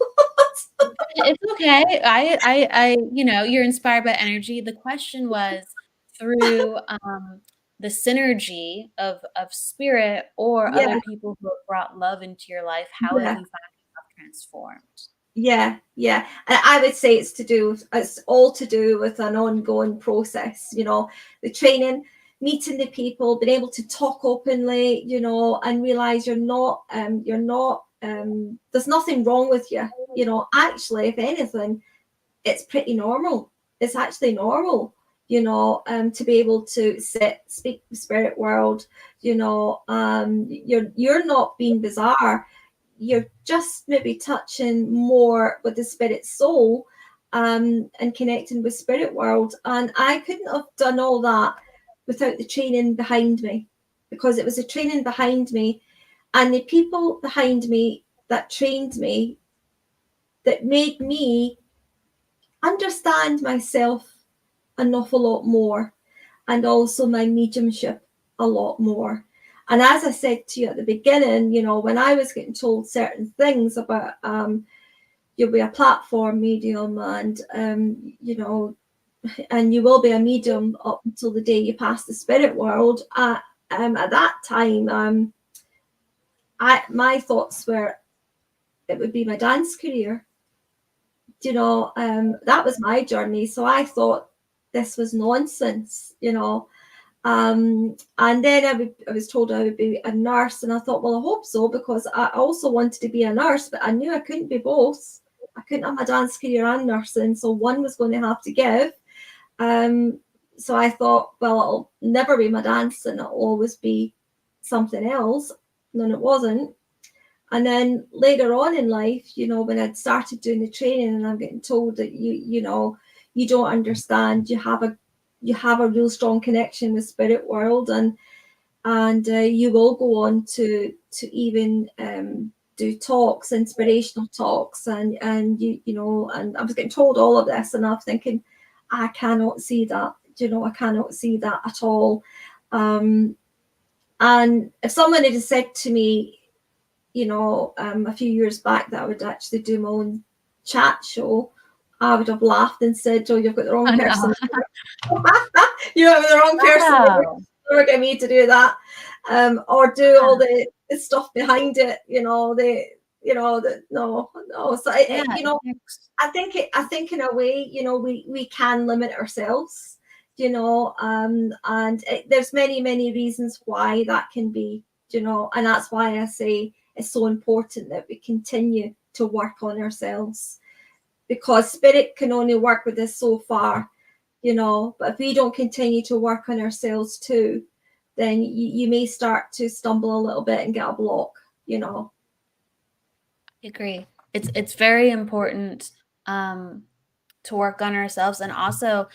It's okay. I, you know, you're inspired by energy. The question was through the synergy of spirit or Yeah, other people who have brought love into your life. How have yeah, you found yourself transformed? yeah, yeah. And I would say it's all to do with an ongoing process, you know, the training, meeting the people, being able to talk openly, you know, and realize you're not there's nothing wrong with you. You know, actually, if anything, it's pretty normal. It's actually normal, you know, to be able to speak the spirit world, you know. You're not being bizarre. You're just maybe touching more with the spirit soul, and connecting with spirit world. And I couldn't have done all that without the training behind me, because it was a training behind me and the people behind me that trained me, that made me understand myself an awful lot more, and also my mediumship a lot more. And as I said to you at the beginning, you know, when I was getting told certain things about you'll be a platform medium, and you know, and you will be a medium up until the day you pass the spirit world. At that time, my thoughts were it would be my dance career. You know, that was my journey. So I thought this was nonsense, you know. And then I was told I would be a nurse, and I thought, well, I hope so, because I also wanted to be a nurse, but I knew I couldn't be both. I couldn't have my dance career and nursing, so one was going to have to give. So I thought, well, it'll never be my dancing, it'll always be something else. And then it wasn't. And then later on in life, you know, when I'd started doing the training and I'm getting told that you know, you don't understand, you have a real strong connection with spirit world, and you will go on to even do talks, inspirational talks, and you know, and I was getting told all of this, and I'm thinking, I cannot see that, you know, I cannot see that at all. And if someone had said to me, you know, a few years back, that I would actually do my own chat show, I would have laughed and said, "Oh, you've got the wrong person. You have the wrong person. Wow. Never get me to do that, or do all the stuff behind it." You know, no. So Yeah, you know, I think in a way, you know, we can limit ourselves, you know, and there's many reasons why that can be, you know, and that's why I say it's so important that we continue to work on ourselves, because spirit can only work with us so far, you know, but if we don't continue to work on ourselves too, then you may start to stumble a little bit and get a block, you know. I agree. It's very important to work on ourselves, and also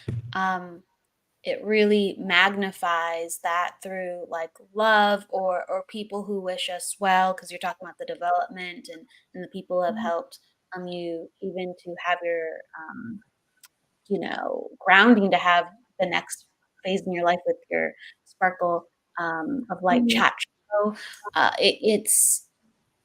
it really magnifies that through like love or people who wish us well, because you're talking about the development and the people who have helped you even to have your you know, grounding, to have the next phase in your life with your sparkle of light Mhm. chat show. It's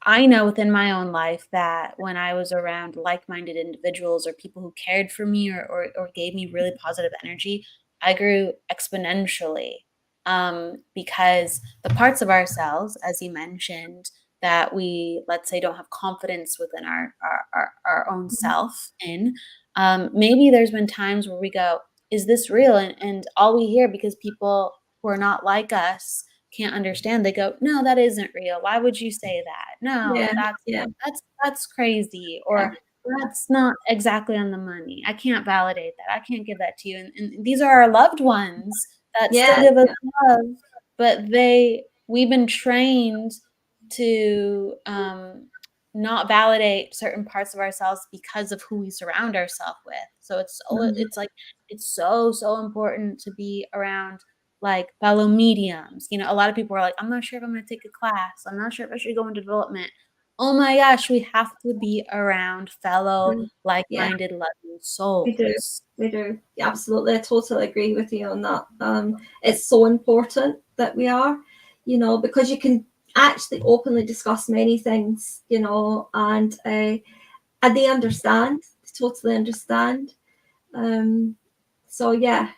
I know within my own life that when I was around like-minded individuals or people who cared for me or gave me really positive energy, I grew exponentially. because the parts of ourselves, as you mentioned, that we, let's say, don't have confidence within our own self in, maybe there's been times where we go, is this real? And all we hear, because people who are not like us can't understand, they go, no, that isn't real. Why would you say that? No, Yeah, yeah, that's crazy, yeah, or that's not exactly on the money. I can't validate that. I can't give that to you. And these are our loved ones that still yeah, give us yeah. love, but we've been trained to not validate certain parts of ourselves because of who we surround ourselves with. So Mhm. it's like it's so important to be around like fellow mediums. You know, a lot of people are like, I'm not sure if I'm going to take a class. I'm not sure if I should go into development. Oh my gosh, we have to be around fellow Yeah, like-minded loving we do. souls. We do. Yeah, absolutely. I totally agree with you on that. It's so important that we are, because you can actually openly discuss many things, and they understand, they totally understand. So yeah,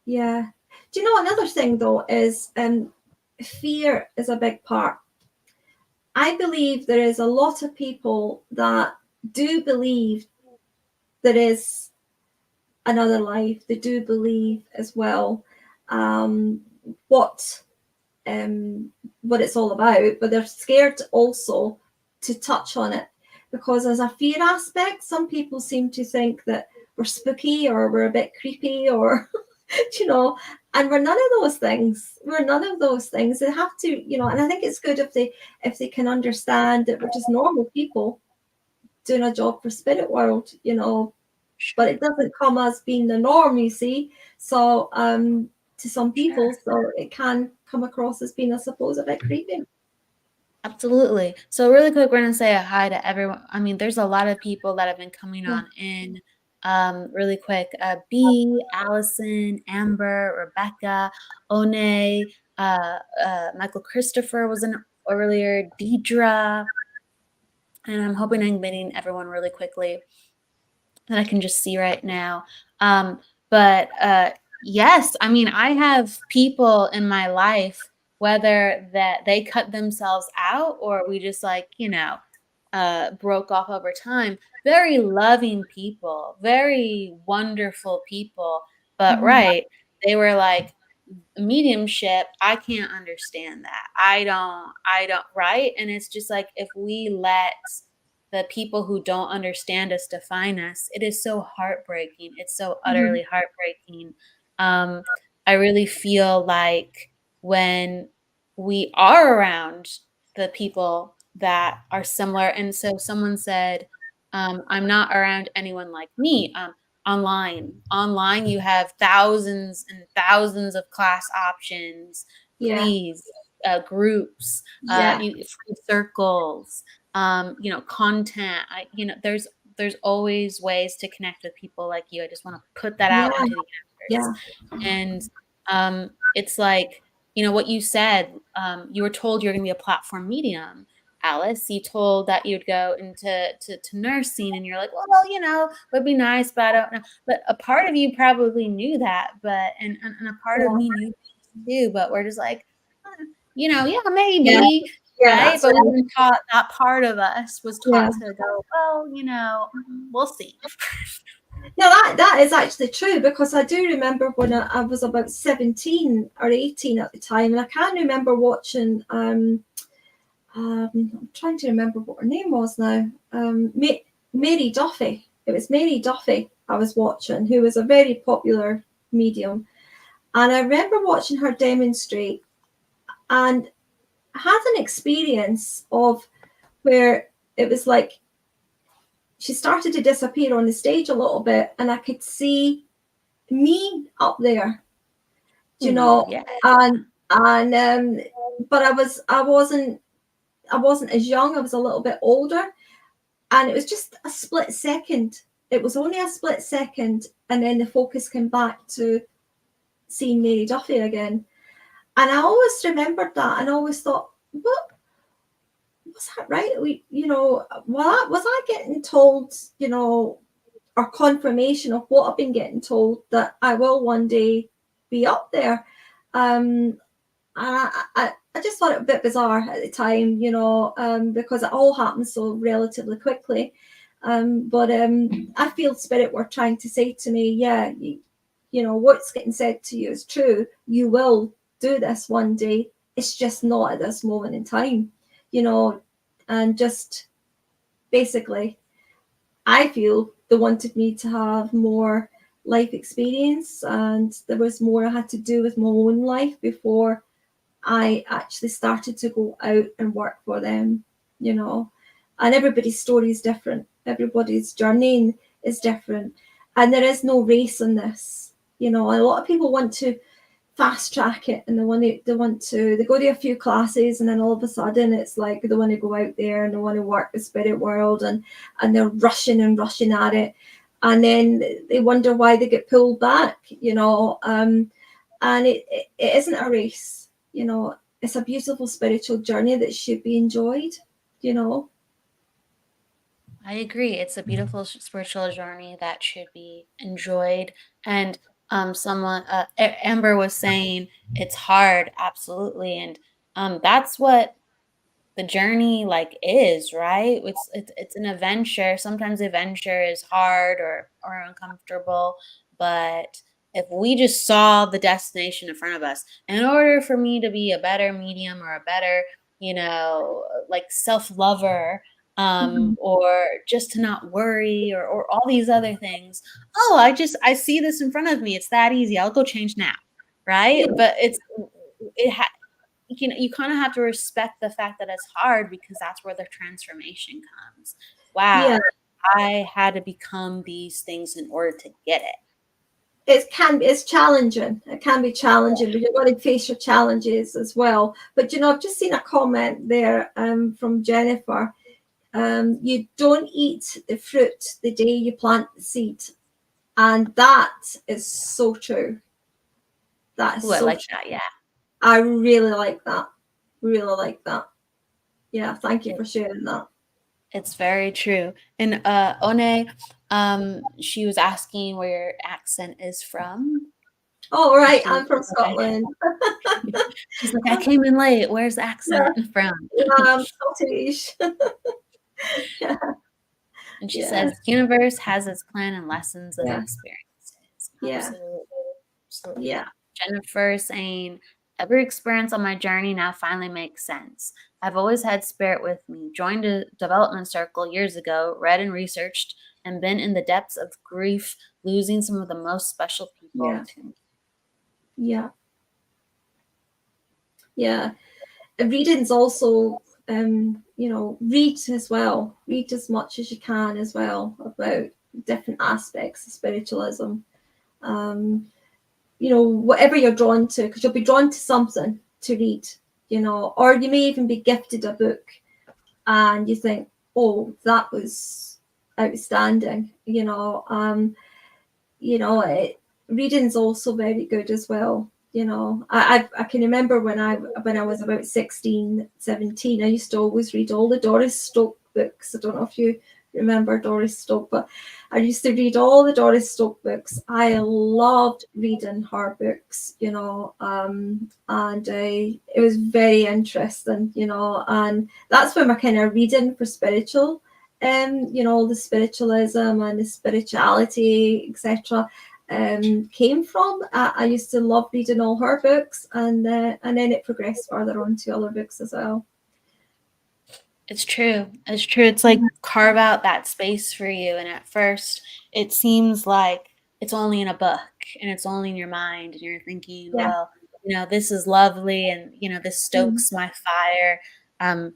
yeah. Do you know another thing though is fear is a big part. I believe there is a lot of people that do believe there is another life. They do believe as well um, what what it's all about, but they're scared also to touch on it because there's a fear aspect. Some people seem to think that we're spooky or we're a bit creepy or and we're none of those things. We're none of those things. They have to, and I think it's good if they can understand that we're just normal people doing a job for spirit world, but it doesn't come as being the norm, you see. So to some people, Sure. so it can come across as being, I suppose, a bit creepy. Absolutely. So really quick, we're going to say a hi to everyone. I mean, there's a lot of people that have been coming Yeah. on in. Really quick, B, Allison, Amber, Rebecca, One, Michael Christopher was in earlier, Deidre, and I'm hoping I'm meeting everyone really quickly that I can just see right now. But yes, I mean, I have people in my life, whether that they cut themselves out or we just like, broke off over time, very loving people, very wonderful people. But Mhm. right, they were like, mediumship, I can't understand that. I don't, right? And it's just like if we let the people who don't understand us define us, it is so heartbreaking. It's so Mhm. utterly heartbreaking. Um, I really feel like when we are around the people that are similar, and so someone said, I'm not around anyone like me. Online you have thousands and thousands of class options, Yeah. please, groups, Yeah. free circles, content. There's always ways to connect with people like you. I just want to put that out Yeah. into the universe. Yeah. And it's like, what you said, you were told you're going to be a platform medium. Alice, you told that you'd go into to nursing, and you're like, well, would be nice, but I don't know. But a part of you probably knew that, but and a part of Yeah. me knew too, but we're just like, yeah, Yeah. maybe, Yeah. right? That's But we've right. been taught, that part of us was Yeah. taught to go, well, we'll see. No, that is actually true because I do remember when I was about 17 or 18 at the time, and I can remember watching. I'm trying to remember what her name was now. Mary Duffy. It was Mary Duffy I was watching, who was a very popular medium, and I remember watching her demonstrate, and I had an experience of where it was like she started to disappear on the stage a little bit, and I could see me up there, Yeah. and but I wasn't as young. I was a little bit older, and it was just a split second. It was only a split second, and then the focus came back to seeing Mary Duffy again. And I always remembered that, and I always thought, what was that right? Was I getting told, or confirmation of what I've been getting told that I will one day be up there? I just thought it a bit bizarre at the time, because it all happened so relatively quickly. But I feel spirit were trying to say to me, yeah, what's getting said to you is true. You will do this one day. It's just not at this moment in time, and just basically, I feel they wanted me to have more life experience, and there was more I had to do with my own life before I actually started to go out and work for them, and everybody's story is different. Everybody's journey is different. And there is no race in this. A lot of people want to fast track it, and they go to a few classes, and then all of a sudden it's like they want to go out there and they want to work the spirit world, and they're rushing at it, and then they wonder why they get pulled back, and it isn't a race. It's a beautiful spiritual journey that should be enjoyed. I agree. It's a beautiful spiritual journey that should be enjoyed. And someone, Amber was saying it's hard, absolutely. And that's what the journey is, right? It's an adventure. Sometimes adventure is hard or uncomfortable, but if we just saw the destination in front of us, in order for me to be a better medium or a better, self-lover, or just to not worry or all these other things. Oh, I see this in front of me. It's that easy. I'll go change now. Right. Yeah. But you kind of have to respect the fact that it's hard, because that's where the transformation comes. Wow. Yeah. I had to become these things in order to get it. It's challenging. It can be challenging, but you've got to face your challenges as well. But I've just seen a comment there from Jennifer. You don't eat the fruit the day you plant the seed, and that is so true. That is Ooh, I so like true. that. Yeah, I really like that. Really like that. Yeah, thank you for sharing that. it's very true. And One, she was asking where your accent is from. Oh, right. I'm from Scotland. She's like, I came in late. Where's the accent from? I'm Scottish. Yeah. And she says, universe has its plan and lessons and Yeah. experiences. Yeah. Absolutely. Absolutely. Yeah. Jennifer saying, every experience on my journey now finally makes sense. I've always had spirit with me. Joined a development circle years ago, read and researched, and been in the depths of grief, losing some of the most special people to me. Yeah. Yeah. Reading's also, read as well. Read as much as you can as well about different aspects of spiritualism. Whatever you're drawn to, because you'll be drawn to something to read, or you may even be gifted a book and you think, oh, that was outstanding. Reading's also very good as well. I can remember when I was about 16, 17, I used to always read all the Doris Stoke books. I don't know if you remember Doris Stoke, but I used to read all the Doris Stoke books. I loved reading her books, and it was very interesting, and that's where my kind of reading for spiritual, the spiritualism and the spirituality, etc., came from. I used to love reading all her books, and then it progressed further on to other books as well. It's true. It's true. It's like carve out that space for you. And at first, it seems like it's only in a book and it's only in your mind. And you're thinking, well, this is lovely. And, this stokes my fire.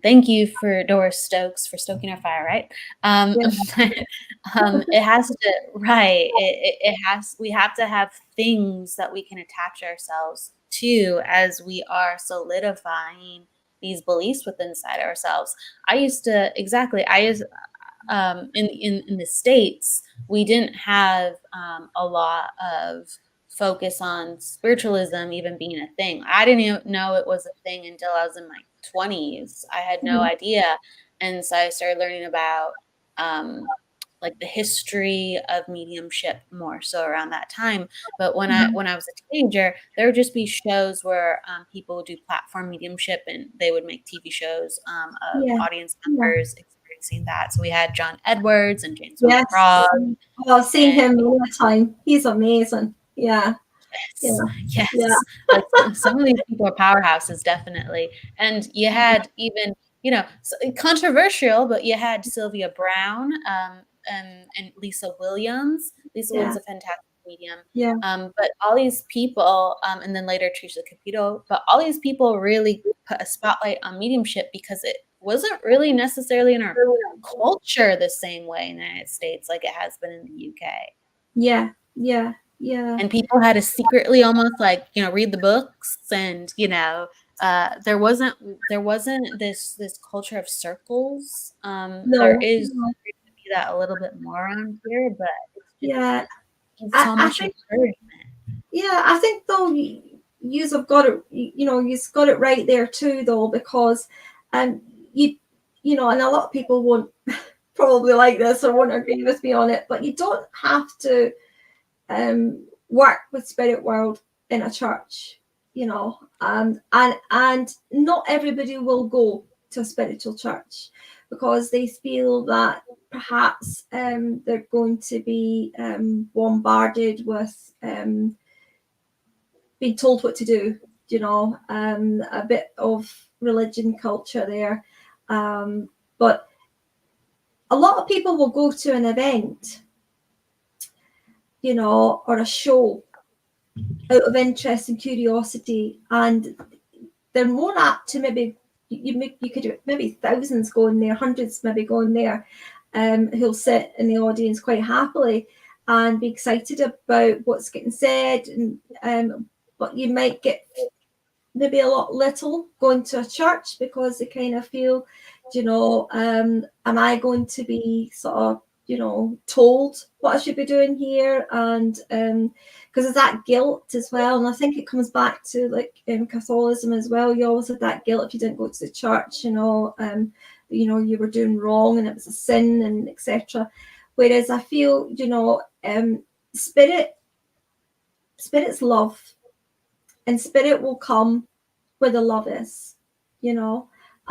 Thank you for Doris Stokes for stoking our fire, right? It has to, right. We have to have things that we can attach ourselves to as we are solidifying these beliefs within inside ourselves. In the States, we didn't have a lot of focus on spiritualism even being a thing. I didn't even know it was a thing until I was in my 20s. I had no idea. And so I started learning about like the history of mediumship more so around that time. But when I was a teenager, there would just be shows where people would do platform mediumship, and they would make TV shows of Yeah. audience members experiencing that. So we had John Edwards and James Yes. Frog. Oh, I've seen him all the time. He's amazing. Yeah. Yes, Yeah. yes. Like some of these people are powerhouses, definitely. And you had even, controversial, but you had Sylvia Brown and Lisa Williams. Lisa Williams, a fantastic medium. Yeah. But all these people, and then later Teresa Capito, but all these people really put a spotlight on mediumship because it wasn't really necessarily in our culture the same way in the United States like it has been in the UK. Yeah. Yeah. Yeah. And people had to secretly almost read the books, and there wasn't this culture of circles. There is to be that a little bit more around here, but it's just so much encouragement. Yeah, I think though you've got it, you've got it right there too, though, because and a lot of people won't probably like this or won't agree with me on it, but you don't have to work with spirit world in a church, and not everybody will go to a spiritual church because they feel that perhaps they're going to be bombarded with being told what to do, a bit of religion culture there. But a lot of people will go to an event, or a show out of interest and curiosity, and they're more apt to maybe you could maybe thousands going there, hundreds maybe going there, who'll sit in the audience quite happily and be excited about what's getting said, and but you might get maybe a lot little going to a church because they kind of feel, am I going to be sort of told what I should be doing here, and because of that guilt as well. And I think it comes back to like Catholicism as well. You always had that guilt if you didn't go to the church, you were doing wrong and it was a sin, and etc. Whereas I feel, spirit's love, and spirit will come where the love is,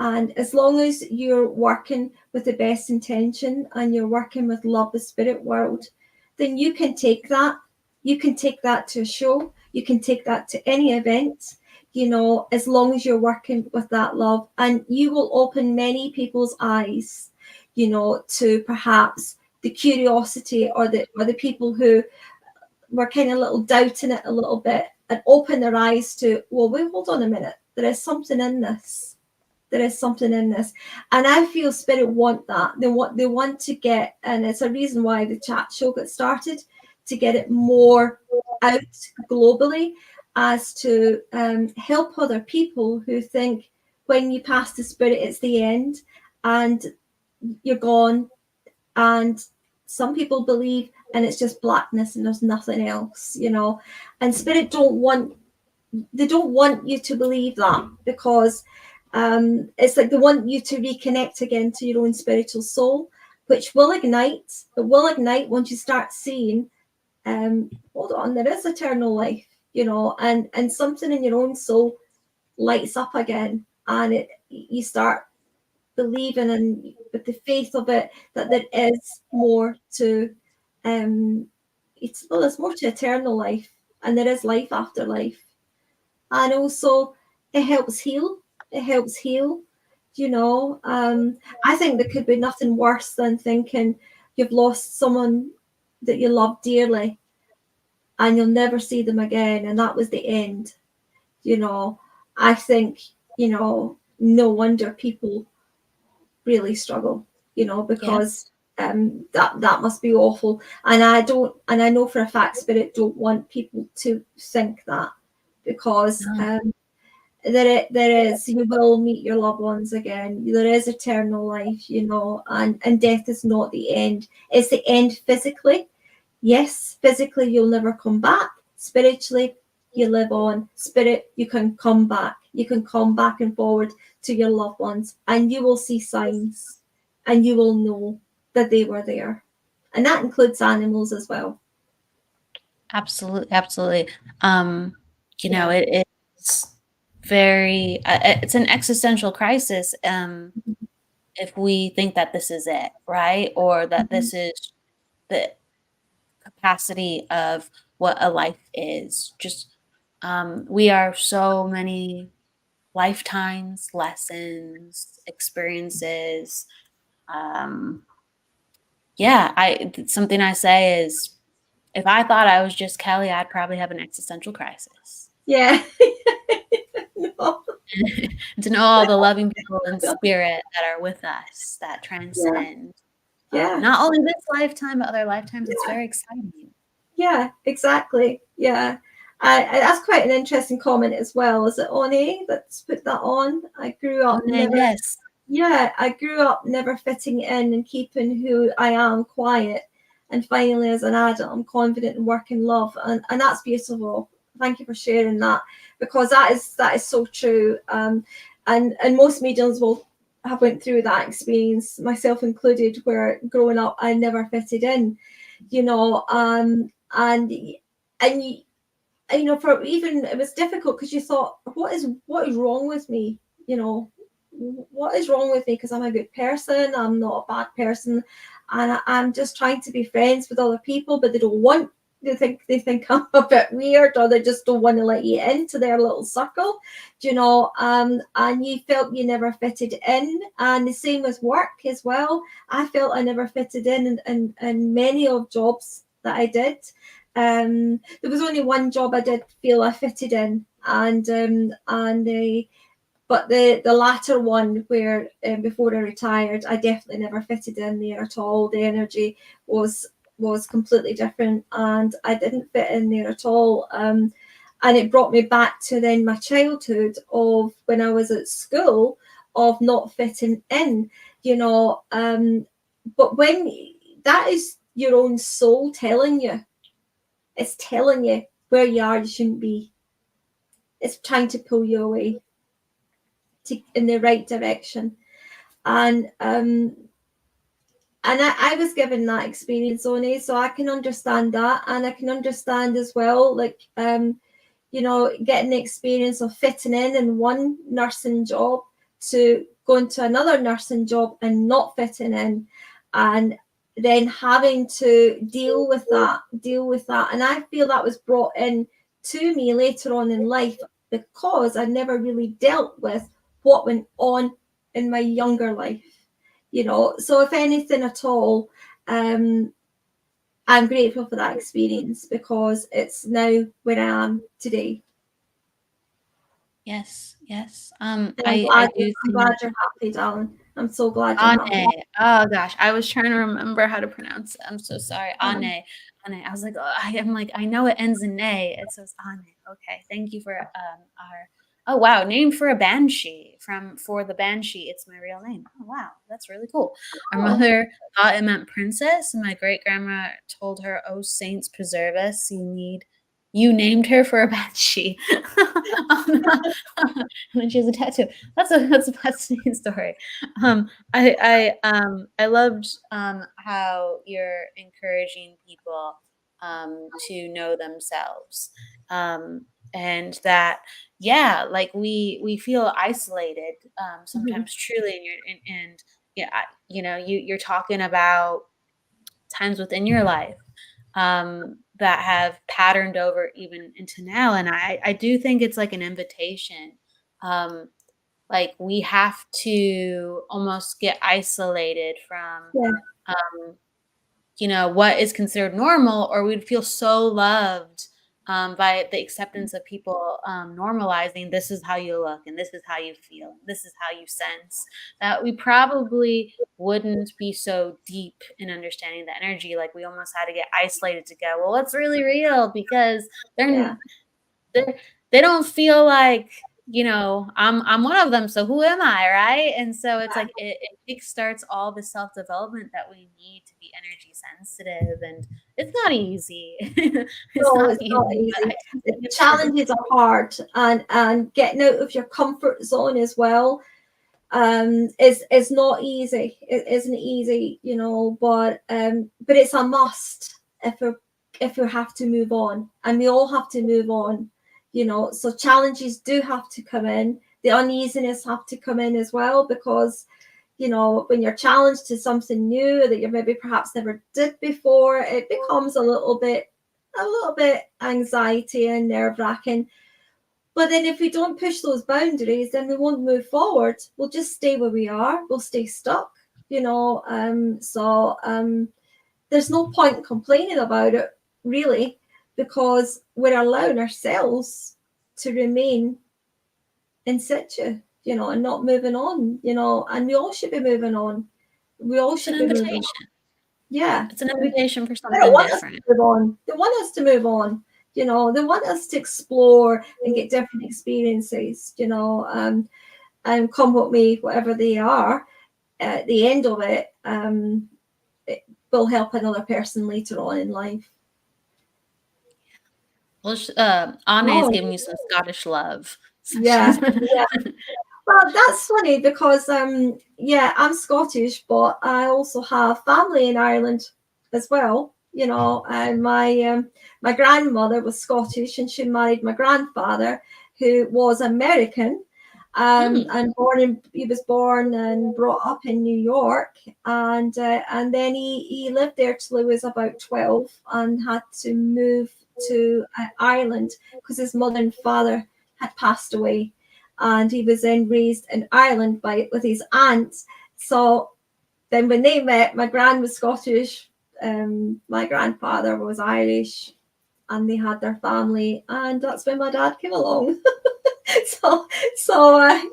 and as long as you're working with the best intention and you're working with love, the spirit world, then you can take that to a show, you can take that to any event, as long as you're working with that love, and you will open many people's eyes, to perhaps the curiosity or the people who were kind of little doubting it a little bit, and open their eyes to, well, wait, hold on a minute, there is something in this. There is something in this. And I feel spirit want that. They want to get, and it's a reason why the chat show got started, to get it more out globally, as to help other people who think when you pass the spirit, it's the end and you're gone. And some people believe, and it's just blackness and there's nothing else, and spirit don't want you to believe that, because it's like they want you to reconnect again to your own spiritual soul, which will ignite. It will ignite once you start seeing, hold on, there is eternal life, and something in your own soul lights up again, and you start believing and with the faith of it that there is more to there's more to eternal life, and there is life after life. And also it helps heal. I think there could be nothing worse than thinking you've lost someone that you love dearly and you'll never see them again, and that was the end. I think, no wonder people really struggle, because that must be awful. And I know for a fact spirit don't want people to think that, because there is, you will meet your loved ones again. There is eternal life, and death is not the end. It's the end physically. Yes, physically you'll never come back. Spiritually, you live on. Spirit, you can come back. You can come back and forward to your loved ones, and you will see signs, and you will know that they were there. and that includes animals as well. Absolutely, absolutely. You know, it's very, it's an existential crisis. If we think that this is it, right? Or that this is the capacity of what a life is. Just, we are so many lifetimes, lessons, experiences. Something I say is, if I thought I was just Kelly, I'd probably have an existential crisis. Yeah. No. To know all the loving people in spirit that are with us, that transcend Yeah. not only this lifetime, but other lifetimes. It's very exciting. Yeah, exactly. Yeah. That's quite an interesting comment as well. Is it Oni that's put that on? I grew up never. Yes. Yeah, I grew up never fitting in and keeping who I am quiet. And finally, as an adult, I'm confident in work and love. And that's beautiful. Thank you for sharing that, because that is so true. And most mediums will have went through that experience, myself included, where growing up I never fitted in, you know, and you know, for even it was difficult because you thought, what is wrong with me? You know, what is wrong with me? Because I'm a good person, I'm not a bad person, and I'm just trying to be friends with other people, but they don't want. They think I'm a bit weird, or they just don't want to let you into their little circle, you know. And you felt you never fitted in, and the same with work as well. I felt I never fitted in many of jobs that I did. There was only one job I did feel I fitted in, but the latter one where before I retired, I definitely never fitted in there at all. The energy was completely different, and I didn't fit in there at all. And it brought me back to then my childhood of when I was at school, of not fitting in, you know. But when that is your own soul telling you, it's telling you where you are, you shouldn't be. It's trying to pull you away in the right direction. And I was given that experience, Oni, so I can understand that. And I can understand as well, like, you know, getting the experience of fitting in one nursing job to going to another nursing job and not fitting in, and then having to deal with that. And I feel that was brought in to me later on in life, because I never really dealt with what went on in my younger life, you know. So if anything at all, I'm grateful for that experience, because it's now where I am today. Yes. I'm I'm glad you're happy, darling. I'm so glad you're happy. Oh gosh, I was trying to remember how to pronounce it. I'm so sorry. Ane. I was like, I know it ends in "nay." It says Ane. Okay, thank you for our. Oh wow, name for a banshee for the banshee. It's my real name. Oh wow, that's really cool. Our mother thought it meant princess, and my great grandma told her, "Oh saints preserve us, you named her for a banshee." And then she has a tattoo. That's a fascinating story. I loved how you're encouraging people to know themselves, and that like we feel isolated sometimes, truly, and you know, you're talking about times within your life that have patterned over even into now, and I do think it's like an invitation. Like we have to almost get isolated from you know, what is considered normal, or we'd feel so loved by the acceptance of people normalizing this is how you look, and this is how you feel, and this is how you sense, that we probably wouldn't be so deep in understanding the energy. Like we almost had to get isolated to go, well, what's really real? Because they don't feel like, you know, I'm one of them, so who am I, right? And so it's like it kickstarts all the self-development that we need to be energy sensitive, and it's not easy. It's not easy. The challenges are hard, and getting out of your comfort zone as well. is not easy. It isn't easy, you know, but it's a must if we have to move on, and we all have to move on, you know. So challenges do have to come in. The uneasiness have to come in as well, because, you know, when you're challenged to something new that you maybe perhaps never did before, it becomes a little bit anxiety and nerve-wracking. But then if we don't push those boundaries, then we won't move forward. We'll just stay where we are. We'll stay stuck, you know. There's no point in complaining about it, really, because we're allowing ourselves to remain in situ, you know, and not moving on, you know. And we all should be moving on. We all should be moving on. Yeah. It's an invitation for They something don't want different. us to move on. They want us to move on. You know, they want us to explore and get different experiences, you know, and come what may, whatever they are, at the end of it, it will help another person later on in life. Well, Anne is giving you some Scottish love. So Yeah. Well, that's funny because, yeah, I'm Scottish, but I also have family in Ireland as well. You know, and my grandmother was Scottish, and she married my grandfather, who was American, and he was born and brought up in New York, and then he lived there till he was about 12 and had to move to Ireland because his mother and father had passed away, and he was then raised in Ireland with his aunt. So then when they met, my gran was Scottish, my grandfather was Irish, and they had their family, and that's when my dad came along.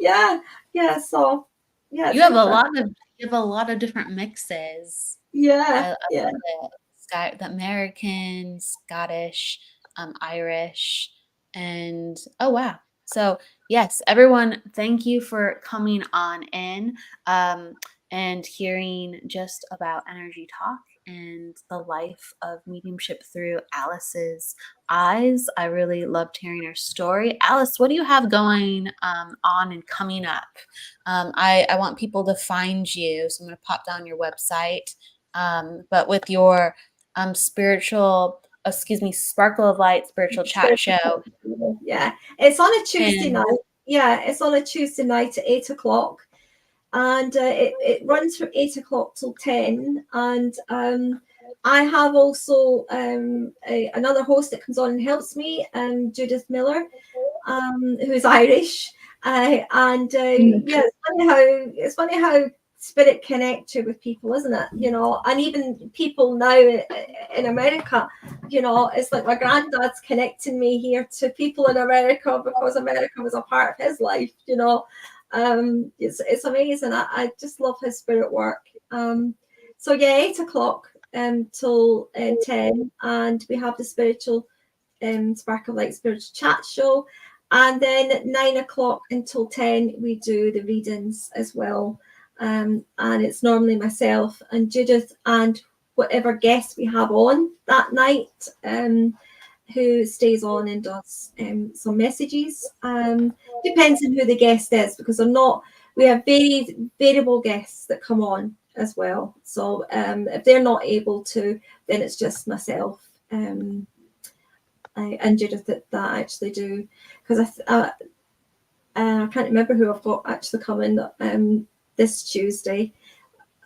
Yeah. You have a lot of different mixes. Yeah, I love it. The American, Scottish, Irish, and oh wow. So yes, everyone, thank you for coming on in and hearing just about energy talk and the life of mediumship through Alice's eyes. I really loved hearing her story. Alice, what do you have going on and coming up? I want people to find you, so I'm going to pop down your website. But with your Sparkle of Light spiritual chat show. Yeah, it's on a Tuesday night. Yeah, it's on a Tuesday night at 8 o'clock. And it runs from 8 o'clock till 10. And I have also another host that comes on and helps me, Judith Miller, who's Irish. Yeah, it's funny how spirit connects you with people, isn't it? You know, and even people now in America, you know, it's like my granddad's connecting me here to people in America because America was a part of his life, you know. It's amazing. I just love his spirit work. So yeah, 8 o'clock till 10, and we have the spiritual Sparkle Light spiritual chat show, and then at 9 o'clock until 10 we do the readings as well, and it's normally myself and Judith and whatever guest we have on that night, who stays on and does some messages. Depends on who the guest is, because we have very variable guests that come on as well. So if they're not able to, then it's just myself and Judith that actually do. Because I can't remember who I've got actually coming this Tuesday.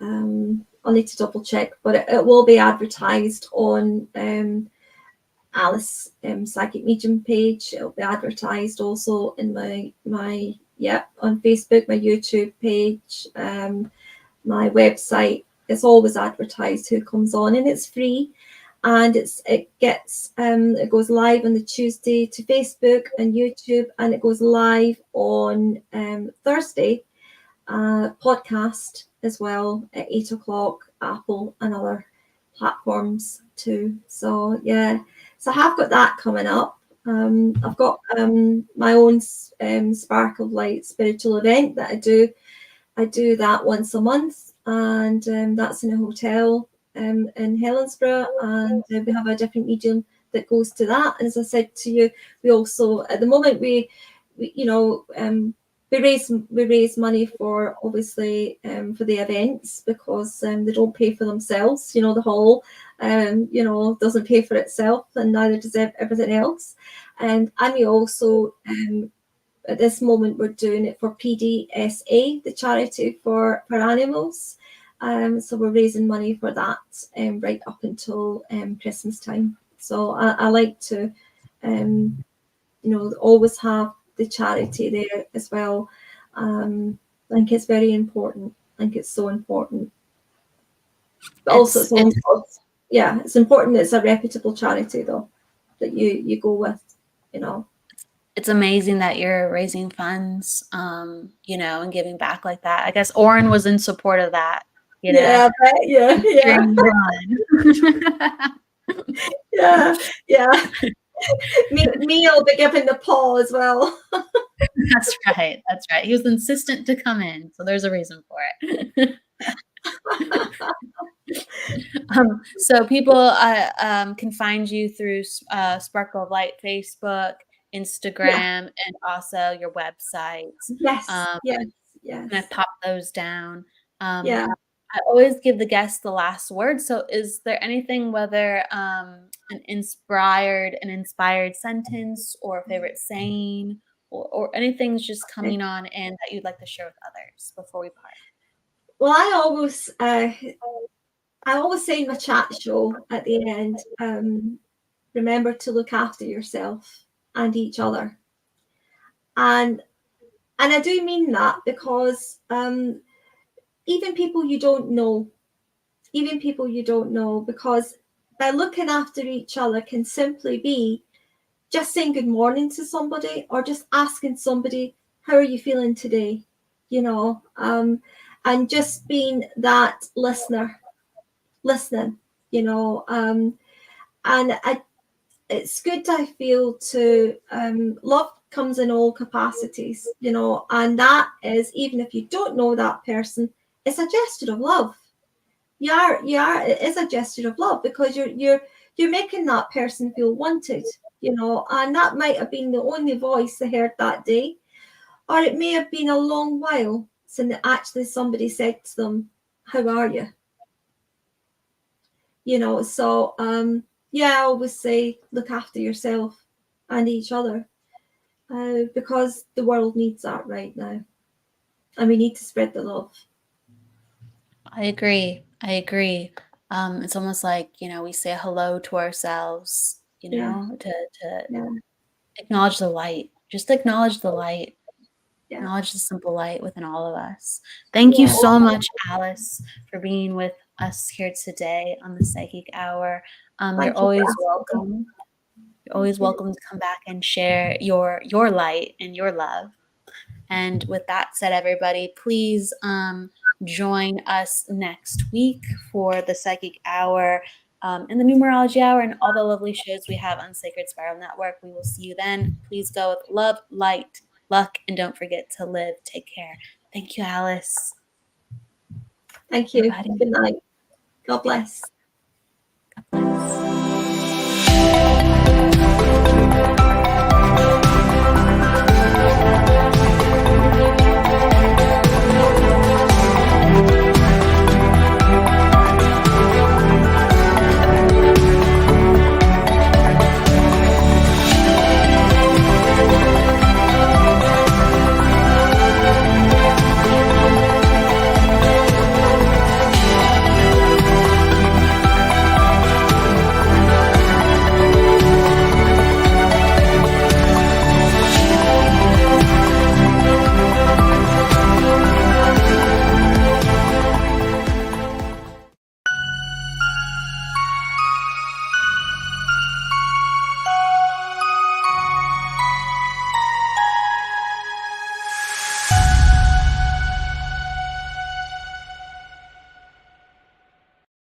I'll need to double check, but it will be advertised on Alice Psychic Medium page. It'll be advertised also in my on Facebook, my YouTube page, my website. It's always advertised who comes on, and it's free, and it goes live on the Tuesday to Facebook and YouTube, and it goes live on Thursday podcast as well at 8 o'clock, Apple and other platforms too. So yeah. So I have got that coming up. I've got my own Sparkle of Light spiritual event that I do. I do that once a month, and that's in a hotel in Helensburgh, and we have a different medium that goes to that. And as I said to you, we also, at the moment, we we raise money for, obviously, for the events, because they don't pay for themselves. You know, the hall, you know, doesn't pay for itself, and neither does everything else. And we also, at this moment, we're doing it for PDSA, the charity for animals. So we're raising money for that right up until Christmas time. So I like to, you know, always have the charity there as well. I think it's very important. I think it's so important. But also, it's important that it's a reputable charity, though, that you go with, you know. It's amazing that you're raising funds, you know, and giving back like that. I guess Oren was in support of that, you know. Yeah, yeah. Yeah. Me, I'll be giving the paw as well. That's right. That's right. He was insistent to come in, so there's a reason for it. So people can find you through Sparkle of Light Facebook, Instagram, and also your website. Yes. I'm gonna pop those down. Yeah. I always give the guest the last word. So is there anything, whether an inspired sentence or a favorite saying or anything's just coming on in that you'd like to share with others before we part? Well, I always say in my chat show at the end, remember to look after yourself and each other. And I do mean that, because even people you don't know, because by looking after each other can simply be just saying good morning to somebody, or just asking somebody, how are you feeling today? You know, and just being that listening, you know, and it's good, I feel, to love comes in all capacities, you know, and that is, even if you don't know that person, it's a gesture of love. It is a gesture of love, because you're making that person feel wanted, you know, and that might have been the only voice they heard that day, or it may have been a long while since actually somebody said to them, how are you? You know, so I always say look after yourself and each other, because the world needs that right now, and we need to spread the love. I agree. It's almost like, you know, we say hello to ourselves, you know, to acknowledge the light. Just acknowledge the light. Acknowledge the simple light within all of us. Thank you so much, Alice, for being with us here today on the Psychic Hour. You're always welcome. You're always welcome to come back and share your light and your love. And with that said, everybody, please join us next week for the Psychic Hour and the Numerology Hour and all the lovely shows we have on Sacred Spiral Network. We will see you then. Please go with love, light, luck, and don't forget to live. Take care. Thank you, Alice. Thank you. Good night. God bless.